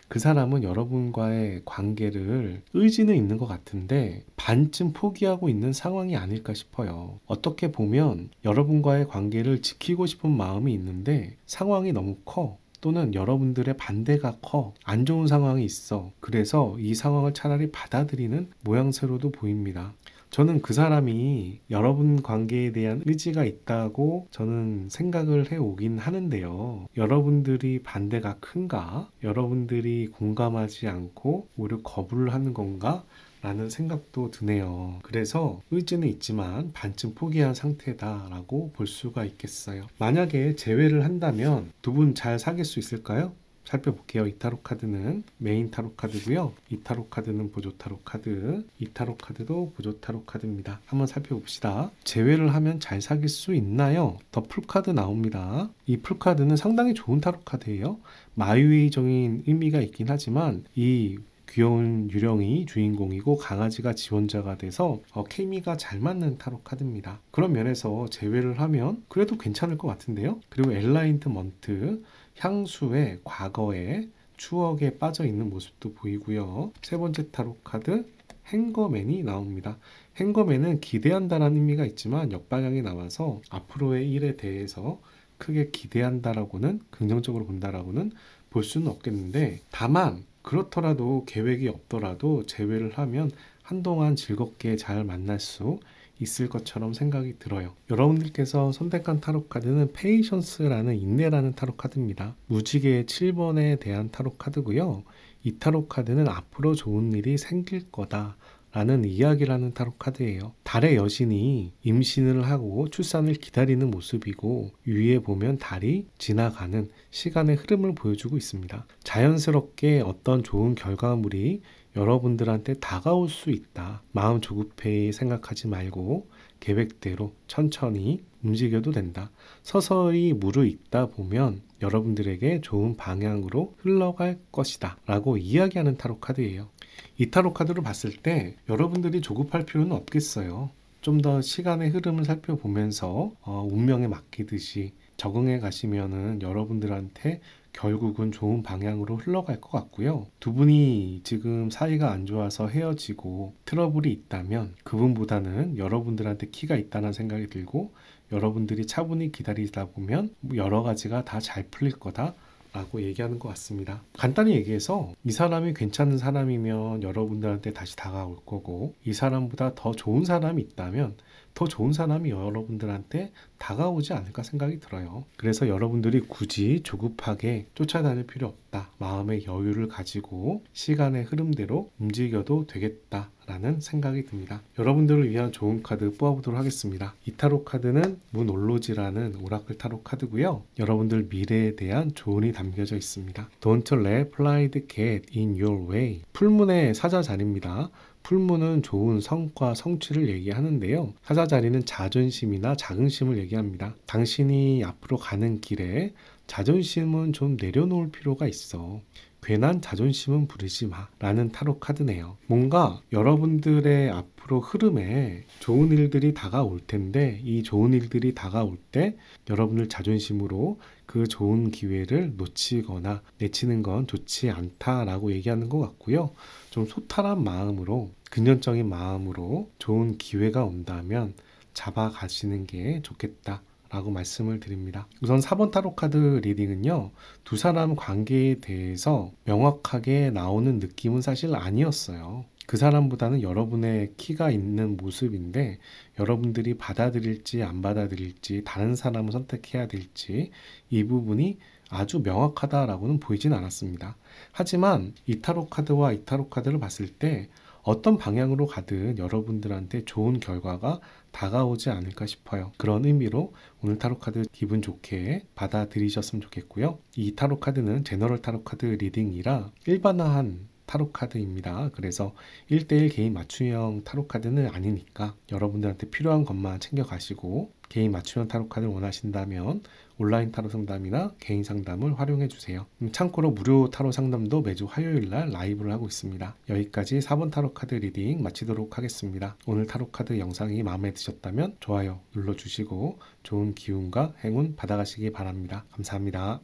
그 사람은 여러분과의 관계를 의지는 있는 것 같은데 반쯤 포기하고 있는 상황이 아닐까 싶어요. 어떻게 보면 여러분과의 관계를 지키고 싶은 마음이 있는데 상황이 너무 커. 또는 여러분들의 반대가 커. 안 좋은 상황이 있어. 그래서 이 상황을 차라리 받아들이는 모양새로도 보입니다. 저는 그 사람이 여러분 관계에 대한 의지가 있다고 저는 생각을 해오긴 하는데요. 여러분들이 반대가 큰가? 여러분들이 공감하지 않고 오히려 거부를 하는 건가? 라는 생각도 드네요. 그래서 의지는 있지만 반쯤 포기한 상태다라고 볼 수가 있겠어요. 만약에 제외를 한다면 두 분 잘 사귈 수 있을까요? 살펴볼게요. 이 타로 카드는 메인 타로 카드고요. 이 타로 카드는 보조 타로 카드, 이 타로 카드도 보조 타로 카드입니다. 한번 살펴봅시다. 제외를 하면 잘 사귈 수 있나요? 더 풀카드 나옵니다. 이 풀카드는 상당히 좋은 타로 카드예요. 마유의적인 의미가 있긴 하지만 이 귀여운 유령이 주인공이고 강아지가 지원자가 돼서 케미가 잘 맞는 타로 카드입니다. 그런 면에서 제외를 하면 그래도 괜찮을 것 같은데요. 그리고 엘라인트먼트, 향수의 과거의 추억에 빠져 있는 모습도 보이고요. 세 번째 타로 카드 행거맨이 나옵니다. 행거맨은 기대한다라는 의미가 있지만 역방향이 나와서 앞으로의 일에 대해서 크게 기대한다라고는, 긍정적으로 본다라고는 볼 수는 없겠는데, 다만 그렇더라도 계획이 없더라도 제외를 하면 한동안 즐겁게 잘 만날 수 있을 것처럼 생각이 들어요. 여러분들께서 선택한 타로 카드는 페이션스라는 인내라는 타로 카드입니다. 무지개의 7번에 대한 타로 카드고요. 이 타로 카드는 앞으로 좋은 일이 생길 거다 라는 이야기라는 타로 카드예요. 달의 여신이 임신을 하고 출산을 기다리는 모습이고 위에 보면 달이 지나가는 시간의 흐름을 보여주고 있습니다. 자연스럽게 어떤 좋은 결과물이 여러분들한테 다가올 수 있다. 마음 조급해 생각하지 말고 계획대로 천천히 움직여도 된다. 서서히 무르익다 보면 여러분들에게 좋은 방향으로 흘러갈 것이다 라고 이야기하는 타로 카드예요. 이 타로 카드로 봤을 때 여러분들이 조급할 필요는 없겠어요. 좀 더 시간의 흐름을 살펴보면서 운명에 맡기듯이 적응해 가시면은 여러분들한테 결국은 좋은 방향으로 흘러갈 것 같고요. 두 분이 지금 사이가 안 좋아서 헤어지고 트러블이 있다면 그분보다는 여러분들한테 키가 있다는 생각이 들고 여러분들이 차분히 기다리다 보면 여러 가지가 다 잘 풀릴 거다 라고 얘기하는 것 같습니다. 간단히 얘기해서 이 사람이 괜찮은 사람이면 여러분들한테 다시 다가올 거고, 이 사람보다 더 좋은 사람이 있다면 더 좋은 사람이 여러분들한테 다가오지 않을까 생각이 들어요. 그래서 여러분들이 굳이 조급하게 쫓아다닐 필요 없다. 마음의 여유를 가지고 시간의 흐름대로 움직여도 되겠다 라는 생각이 듭니다. 여러분들을 위한 좋은 카드 뽑아보도록 하겠습니다. 이 타로 카드는 문올로지라는 오라클 타로 카드고요. 여러분들 미래에 대한 조언이 담겨져 있습니다. Don't let pride get in your way. 풀문의 사자 자리입니다. 풀문은 좋은 성과, 성취를 얘기하는데요. 사자 자리는 자존심이나 자긍심을 얘기합니다. 당신이 앞으로 가는 길에 자존심은 좀 내려놓을 필요가 있어. 괜한 자존심은 부리지 마 라는 타로 카드네요. 뭔가 여러분들의 앞으로 흐름에 좋은 일들이 다가올 텐데 이 좋은 일들이 다가올 때 여러분들 자존심으로 그 좋은 기회를 놓치거나 내치는 건 좋지 않다라고 얘기하는 것 같고요. 좀 소탈한 마음으로, 근전적인 마음으로 좋은 기회가 온다면 잡아가시는 게 좋겠다 라고 말씀을 드립니다. 우선 4번 타로 카드 리딩은요, 두 사람 관계에 대해서 명확하게 나오는 느낌은 사실 아니었어요. 그 사람보다는 여러분의 키가 있는 모습인데 여러분들이 받아들일지 안 받아들일지, 다른 사람을 선택해야 될지 이 부분이 아주 명확하다라고는 보이진 않았습니다. 하지만 이 타로 카드와 이 타로 카드를 봤을 때 어떤 방향으로 가든 여러분들한테 좋은 결과가 다가오지 않을까 싶어요. 그런 의미로 오늘 타로 카드 기분 좋게 받아들이셨으면 좋겠고요. 이 타로 카드는 제너럴 타로 카드 리딩이라 일반화한 타로 카드입니다. 그래서 1대1 개인 맞춤형 타로 카드는 아니니까 여러분들한테 필요한 것만 챙겨 가시고, 개인 맞춤형 타로 카드를 원하신다면 온라인 타로 상담이나 개인 상담을 활용해 주세요. 참고로 무료 타로 상담도 매주 화요일 날 라이브를 하고 있습니다. 여기까지 4번 타로 카드 리딩 마치도록 하겠습니다. 오늘 타로 카드 영상이 마음에 드셨다면 좋아요 눌러주시고 좋은 기운과 행운 받아가시기 바랍니다. 감사합니다.